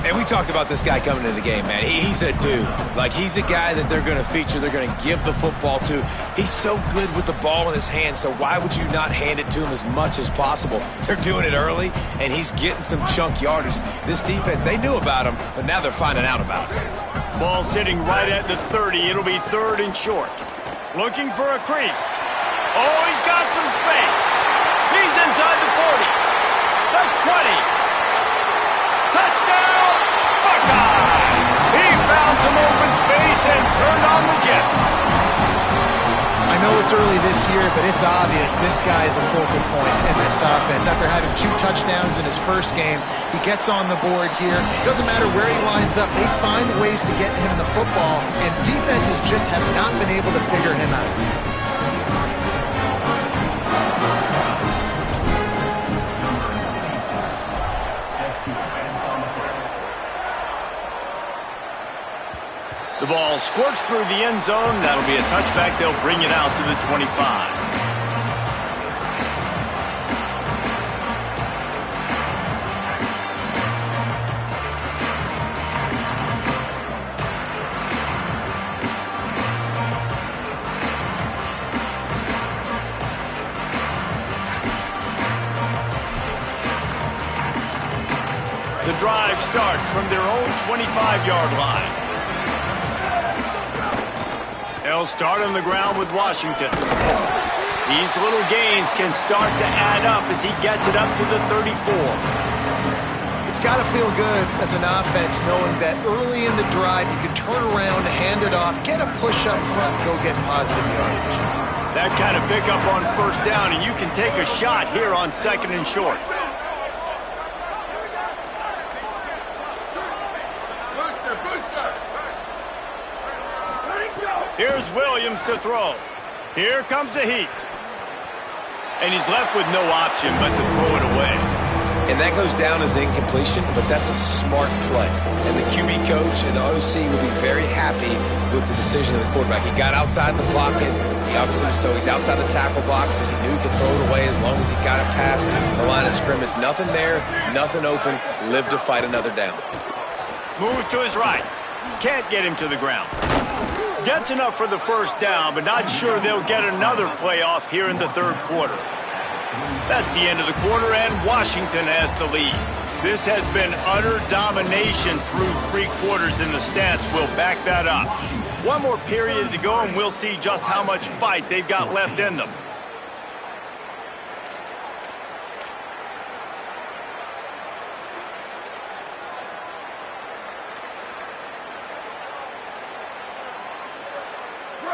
And we talked about this guy coming into the game, man. He's a dude. Like, he's a guy that they're going to feature, they're going to give the football to. He's so good with the ball in his hands, so why would you not hand it to him as much as possible? They're doing it early, and he's getting some chunk yardage. This defense, they knew about him, but now they're finding out about it. Ball sitting right at the 30. It'll be 3rd and short. Looking for a crease. Oh, he's got some space. He's inside the 40. The 20. Touchdown, Buckeye! He found some open space and turned on the Jets. I know it's early this year, but it's obvious this guy is a focal point in this offense. After having 2 touchdowns in his first game, he gets on the board here. It doesn't matter where he lines up. They find ways to get him the football, and defenses just have not been able to figure him out. The ball squirts through the end zone. That'll be a touchback. They'll bring it out to the 25. The drive starts from their own 25-yard line. They'll start on the ground with Washington. These little gains can start to add up as he gets it up to the 34. It's got to feel good as an offense knowing that early in the drive you can turn around, hand it off, get a push up front, go get positive yardage. That kind of pickup on 1st down, and you can take a shot here on 2nd and short. Here's Williams to throw. Here comes the heat. And he's left with no option but to throw it away. And that goes down as incompletion, but that's a smart play. And the QB coach and the OC will be very happy with the decision of the quarterback. He got outside the pocket. He obviously, so he's outside the tackle boxes. He knew he could throw it away as long as he got it past the line of scrimmage. Nothing there, nothing open. Live to fight another down. Move to his right. Can't get him to the ground. Gets enough for the 1st down, but not sure they'll get another playoff here in the 3rd quarter. That's the end of the quarter, and Washington has the lead. This has been utter domination through 3 quarters, and the stats will back that up. One more period to go, and we'll see just how much fight they've got left in them.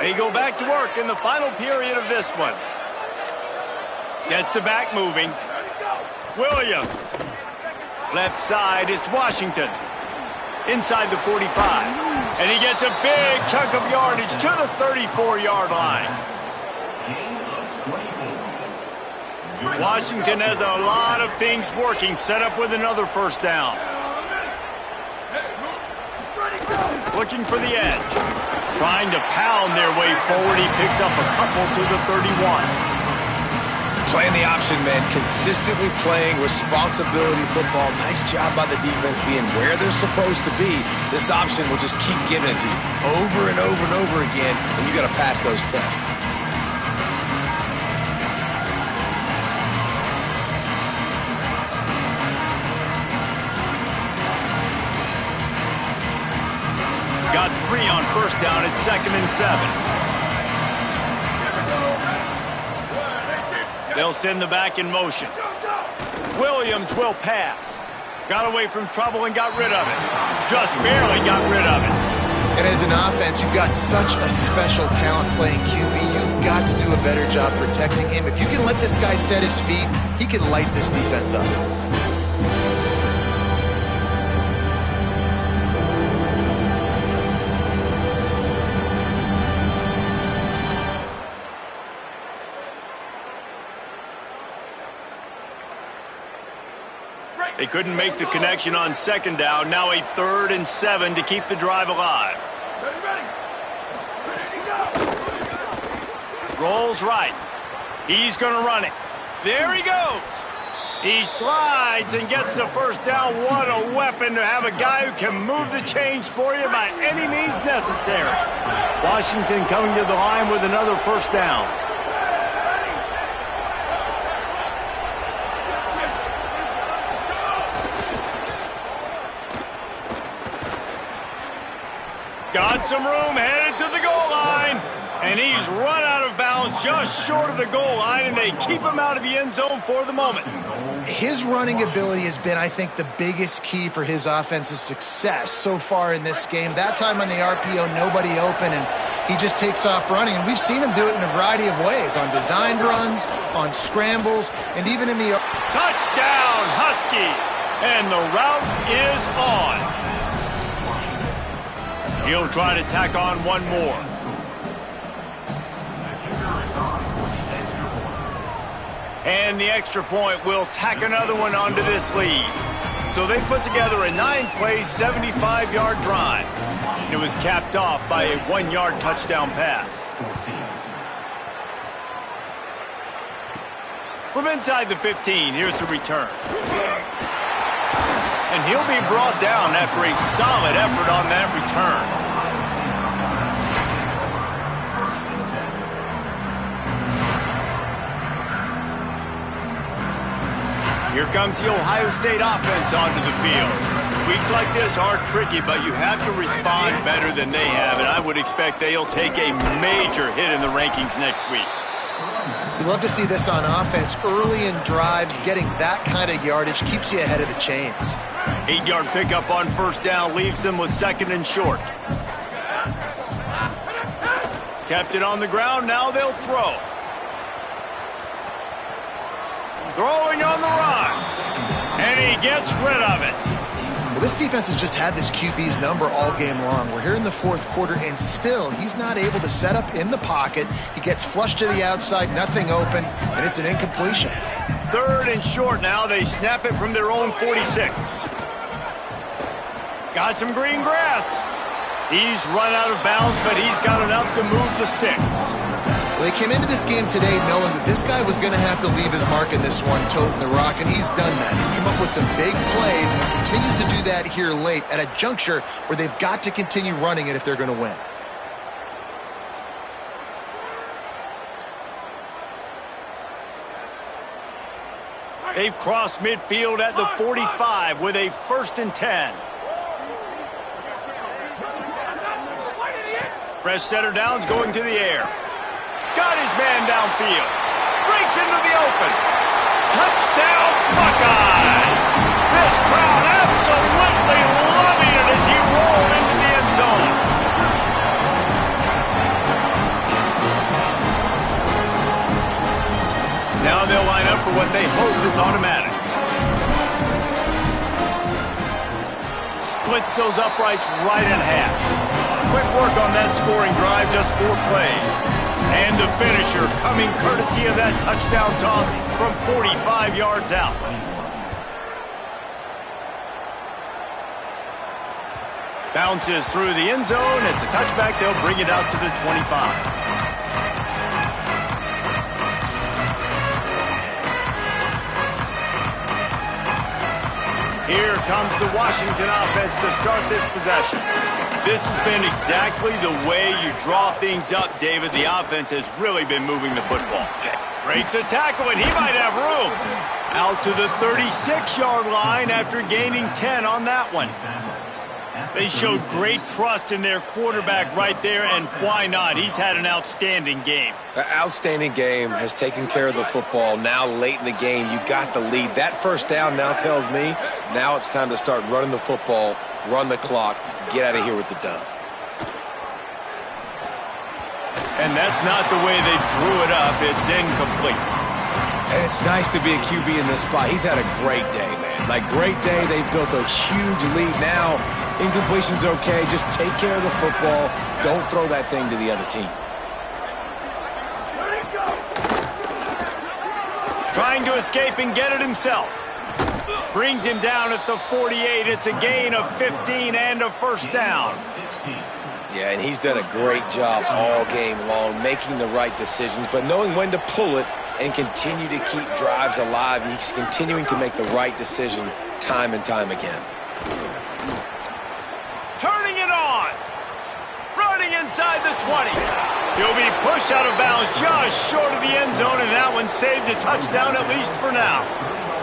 They go back to work in the final period of this one. Gets the back moving. Williams. Left side, it's Washington. Inside the 45. And he gets a big chunk of yardage to the 34-yard line. Washington has a lot of things working, set up with another 1st down. Looking for the edge. Trying to pound their way forward. He picks up a couple to the 31. Playing the option, man. Consistently playing responsibility football. Nice job by the defense being where they're supposed to be. This option will just keep giving it to you over and over and over again, and you got to pass those tests. Got 3 on 1st down at 2nd and 7. They'll send the back in motion. Williams will pass. Got away from trouble and got rid of it. Just barely got rid of it. And as an offense, you've got such a special talent playing QB. You've got to do a better job protecting him. If you can let this guy set his feet, he can light this defense up. They couldn't make the connection on 2nd down. Now a 3rd and 7 to keep the drive alive. Rolls right. He's going to run it. There he goes. He slides and gets the first down. What a weapon to have a guy who can move the chains for you by any means necessary. Washington coming to the line with another first down. Got some room, headed to the goal line. And he's run out of bounds just short of the goal line, and they keep him out of the end zone for the moment. His running ability has been, I think, the biggest key for his offense's success so far in this game. That time on the RPO, nobody open, and he just takes off running. And we've seen him do it in a variety of ways, on designed runs, on scrambles, and even in the... Touchdown, Huskies! And the route is on. He'll try to tack on one more. And the extra point will tack another one onto this lead. So they put together a 9-play, 75-yard drive. It was capped off by a 1-yard touchdown pass. From inside the 15, here's the return. And he'll be brought down after a solid effort on that return. Here comes the Ohio State offense onto the field. Weeks like this are tricky, but you have to respond better than they have, and I would expect they'll take a major hit in the rankings next week. You love to see this on offense. Early in drives, getting that kind of yardage keeps you ahead of the chains. 8-yard pickup on first down leaves them with second and short. Kept it on the ground, now they'll throw. Throwing on the run, and he gets rid of it. Well, this defense has just had this QB's number all game long. We're here in the fourth quarter, and still he's not able to set up in the pocket. He gets flushed to the outside, nothing open, and it's an incompletion. Third and short now. They snap it from their own 46. Got some green grass. He's run out of bounds, but he's got enough to move the sticks. Well, they came into this game today knowing that this guy was going to have to leave his mark in this one, toting the rock, and he's done that. He's come up with some big plays, and he continues to do that here late at a juncture where they've got to continue running it if they're going to win. They've crossed midfield at the 45 with a 1st and 10. Fresh center downs going to the air. Got his man downfield. Breaks into the open. Touchdown, Buckeyes! This crowd absolutely loving it as he rolled into the end zone. Now they'll line up for what they hope is automatic. Splits those uprights right in half. Quick work on that scoring drive, just 4 plays. And the finisher coming courtesy of that touchdown toss from 45 yards out. Bounces through the end zone. It's a touchback. They'll bring it out to the 25. Here comes the Washington offense to start this possession. This has been exactly the way you draw things up, David. The offense has really been moving the football. Breaks a tackle, and he might have room. Out to the 36-yard line after gaining 10 on that one. They showed great trust in their quarterback right there, and why not? He's had an outstanding game. An outstanding game, has taken care of the football. Now late in the game, you got the lead. That first down now tells me now it's time to start running the football, run the clock, get out of here with the dub. And that's not the way they drew it up. It's incomplete. And it's nice to be a QB in this spot. He's had a great day, man. Like, great day. They've built a huge lead now. Incompletion's okay. Just take care of the football. Don't throw that thing to the other team. Trying to escape and get it himself. Brings him down at the 48. It's a gain of 15 and a first down. Yeah, and he's done a great job all game long, making the right decisions, but knowing when to pull it and continue to keep drives alive. He's continuing to make the right decision time and time again. Turning it on. Running inside the 20. He'll be pushed out of bounds just short of the end zone, and that one saved a touchdown, at least for now.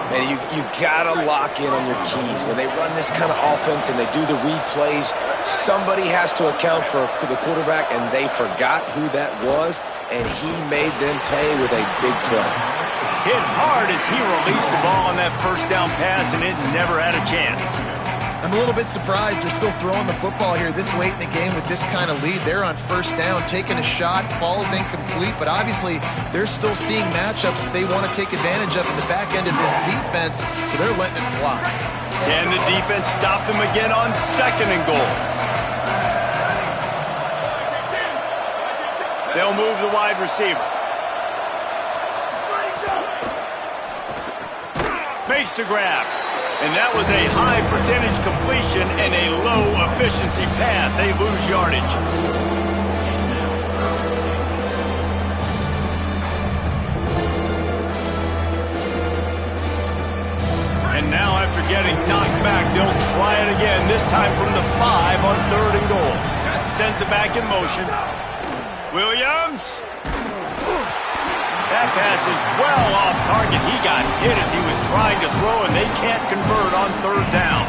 Man, you gotta lock in on your keys. When they run this kind of offense and they do the replays, somebody has to account for the quarterback, and they forgot who that was, and he made them pay with a big play. Hit hard as he released the ball on that first down pass, and it never had a chance. I'm a little bit surprised they're still throwing the football here this late in the game with this kind of lead. They're on first down, taking a shot, falls incomplete, but obviously they're still seeing matchups that they want to take advantage of in the back end of this defense, so they're letting it fly. Can the defense stop them again on 2nd and goal? They'll move the wide receiver. Makes the grab. And that was a high percentage completion and a low efficiency pass. They lose yardage. And now after getting knocked back, they'll try it again, this time from the 5 on 3rd and goal. Sends it back in motion. Williams. That pass is well off target. He got hit as he was trying to throw, and they can't convert on 3rd down.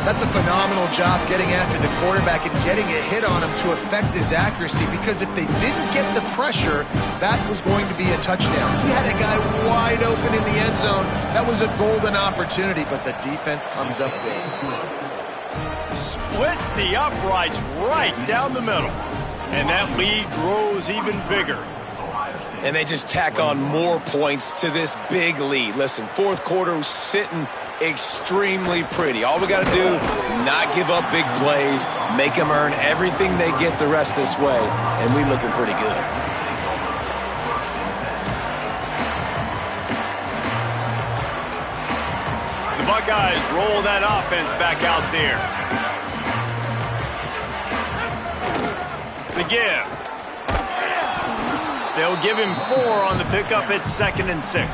That's a phenomenal job getting after the quarterback and getting a hit on him to affect his accuracy, because if they didn't get the pressure, that was going to be a touchdown. He had a guy wide open in the end zone. That was a golden opportunity, but the defense comes up big. Splits the uprights right down the middle, and that lead grows even bigger. And they just tack on more points to this big lead. Listen, 4th quarter was sitting extremely pretty. All we got to do, not give up big plays, make them earn everything they get the rest this way, and we looking pretty good. The Buckeyes roll that offense back out there. The give. They'll give him 4 on the pickup at 2nd and 6.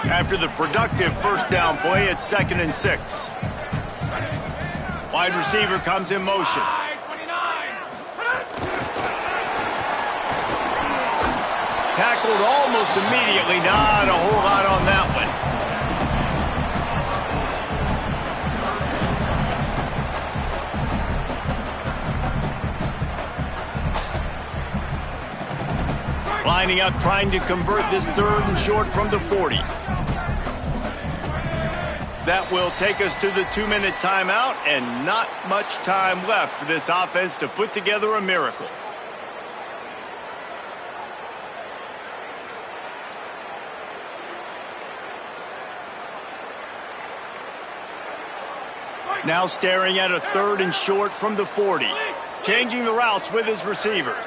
After the productive first down play, it's 2nd and 6. Wide receiver comes in motion. Tackled almost immediately. Not a whole lot on that one. Lining up, trying to convert this 3rd and short from the 40. That will take us to the 2-minute timeout, and not much time left for this offense to put together a miracle. Now staring at a 3rd and short from the 40. Changing the routes with his receivers.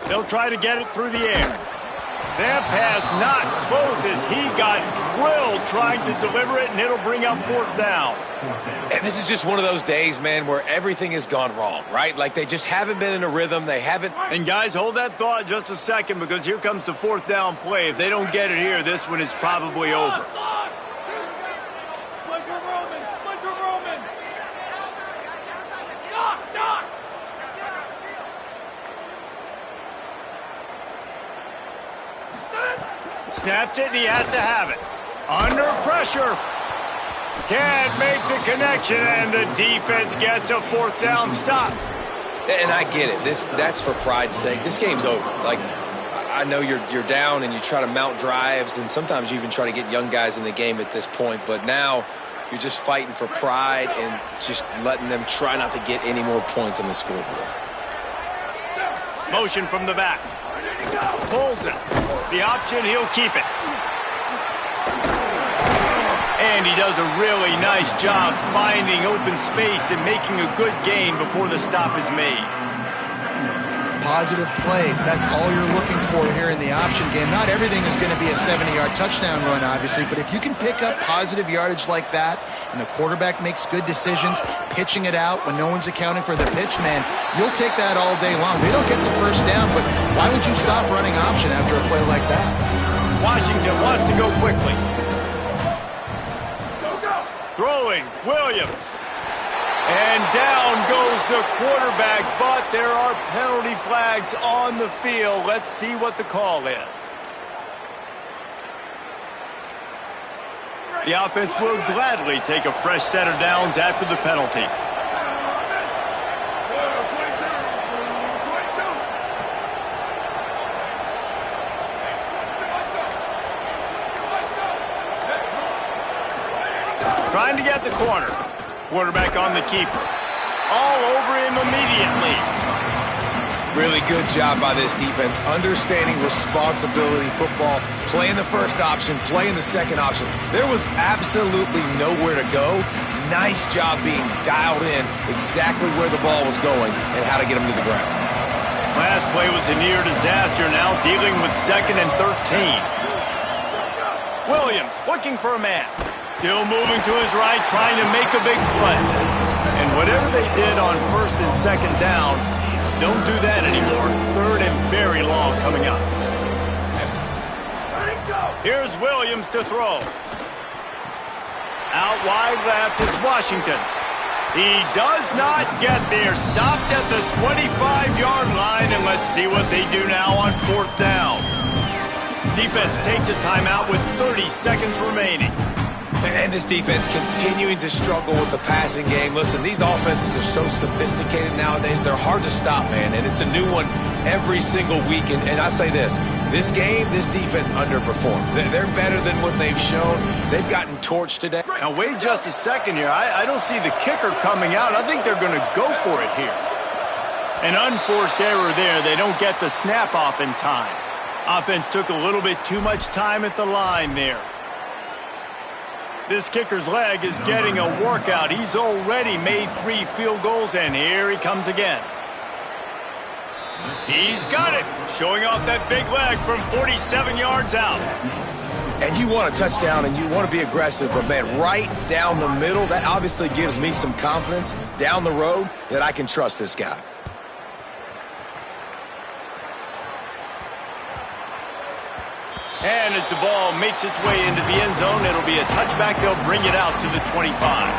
They'll try to get it through the air. That pass not close as he got drilled trying to deliver it, and it'll bring up 4th down. And this is just one of those days, man, where everything has gone wrong, right? Like they just haven't been in a rhythm. They haven't. And guys, hold that thought just a second, because here comes the 4th down play. If they don't get it here, this one is probably over. Snapped it, and he has to have it. Under pressure. Can't make the connection, and the defense gets a 4th down stop. And I get it. That's for pride's sake. This game's over. Like, I know you're down and you try to mount drives, and sometimes you even try to get young guys in the game at this point. But now you're just fighting for pride and just letting them try not to get any more points on the scoreboard. Motion from the back. Pulls it. The option, he'll keep it. And he does a really nice job finding open space and making a good gain before the stop is made. positive plays. That's all you're looking for here in the option game. Not everything is going to be a 70-yard touchdown run, obviously, but if you can pick up positive yardage like that and the quarterback makes good decisions, pitching it out when no one's accounting for the pitch, man, you'll take that all day long. They don't get the first down, but why would you stop running option after a play like that? Washington wants to go quickly. Throwing, Williams. And down goes the quarterback, but there are penalty flags on the field. Let's see what the call is. The offense will gladly take a fresh set of downs after the penalty. Trying to get the corner. Quarterback on the keeper. All over him immediately. Really good job by this defense, understanding responsibility football, playing the first option, playing the second option. There was absolutely nowhere to go. Nice job being dialed in exactly where the ball was going and how to get him to the ground. Last play was a near disaster, now dealing with 2nd and 13. Williams looking for a man. Still moving to his right, trying to make a big play. And whatever they did on 1st and 2nd down, don't do that anymore. 3rd and very long coming up. Here's Williams to throw. Out wide left, it's Washington. He does not get there. Stopped at the 25-yard line, and let's see what they do now on 4th down. Defense takes a timeout with 30 seconds remaining. And this defense continuing to struggle with the passing game. Listen, these offenses are so sophisticated nowadays. They're hard to stop, man, and it's a new one every single week. And I say this game, this defense underperformed. They're better than what they've shown. They've gotten torched today. Now, wait just a second here. I don't see the kicker coming out. I think they're going to go for it here. An unforced error there. They don't get the snap off in time. Offense took a little bit too much time at the line there. This kicker's leg is getting a workout. He's already made 3 field goals, and here he comes again. He's got it, showing off that big leg from 47 yards out. And you want a touchdown, and you want to be aggressive, but, man, right down the middle, that obviously gives me some confidence down the road that I can trust this guy. And as the ball makes its way into the end zone, it'll be a touchback. They'll bring it out to the 25.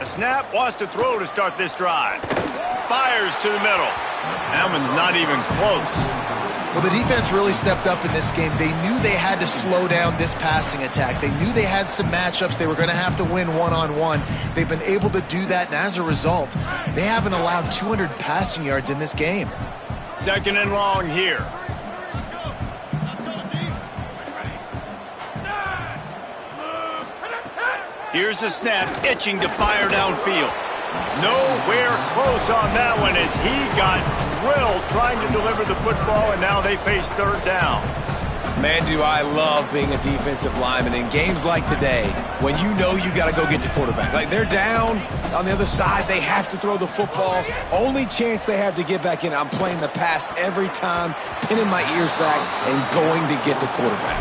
A snap, wants to throw to start this drive. Fires to the middle. That one's not even close. Well, the defense really stepped up in this game. They knew they had to slow down this passing attack. They knew they had some matchups they were going to have to win one-on-one. They've been able to do that, and as a result, they haven't allowed 200 passing yards in this game. 2nd and long here. Here's the snap, itching to fire downfield. Nowhere close on that one as he got drilled trying to deliver the football, and now they face 3rd down. Man, do I love being a defensive lineman in games like today when you know you got to go get the quarterback. Like, they're down on the other side. They have to throw the football. Only chance they have to get back in, I'm playing the pass every time, pinning my ears back, and going to get the quarterback.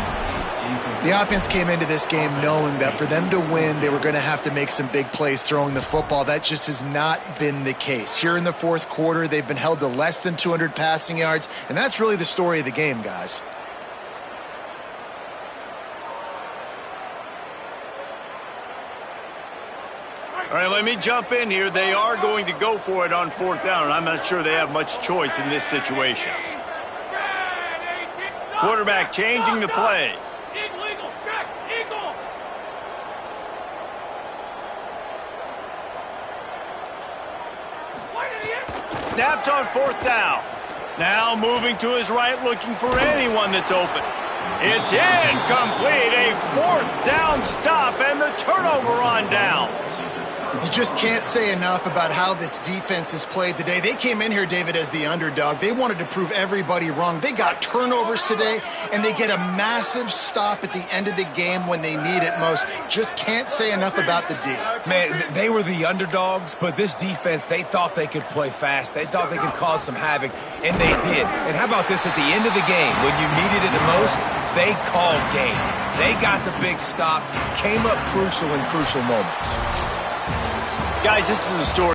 The offense came into this game knowing that for them to win, they were going to have to make some big plays throwing the football. That just has not been the case. Here in the 4th quarter, they've been held to less than 200 passing yards, and that's really the story of the game, guys. All right, let me jump in here. They are going to go for it on 4th down, and I'm not sure they have much choice in this situation. Quarterback changing the play. Snapped on 4th down. Now moving to his right, looking for anyone that's open. It's incomplete. A 4th down stop and the turnover on downs. You just can't say enough about how this defense has played today. They came in here, David, as the underdog. They wanted to prove everybody wrong. They got turnovers today, and they get a massive stop at the end of the game when they need it most. Just can't say enough about the D. Man, they were the underdogs, but this defense, they thought they could play fast. They thought they could cause some havoc, and they did. And how about this at the end of the game? When you needed it the most, they called game. They got the big stop, came up crucial in crucial moments. Guys, this is a story.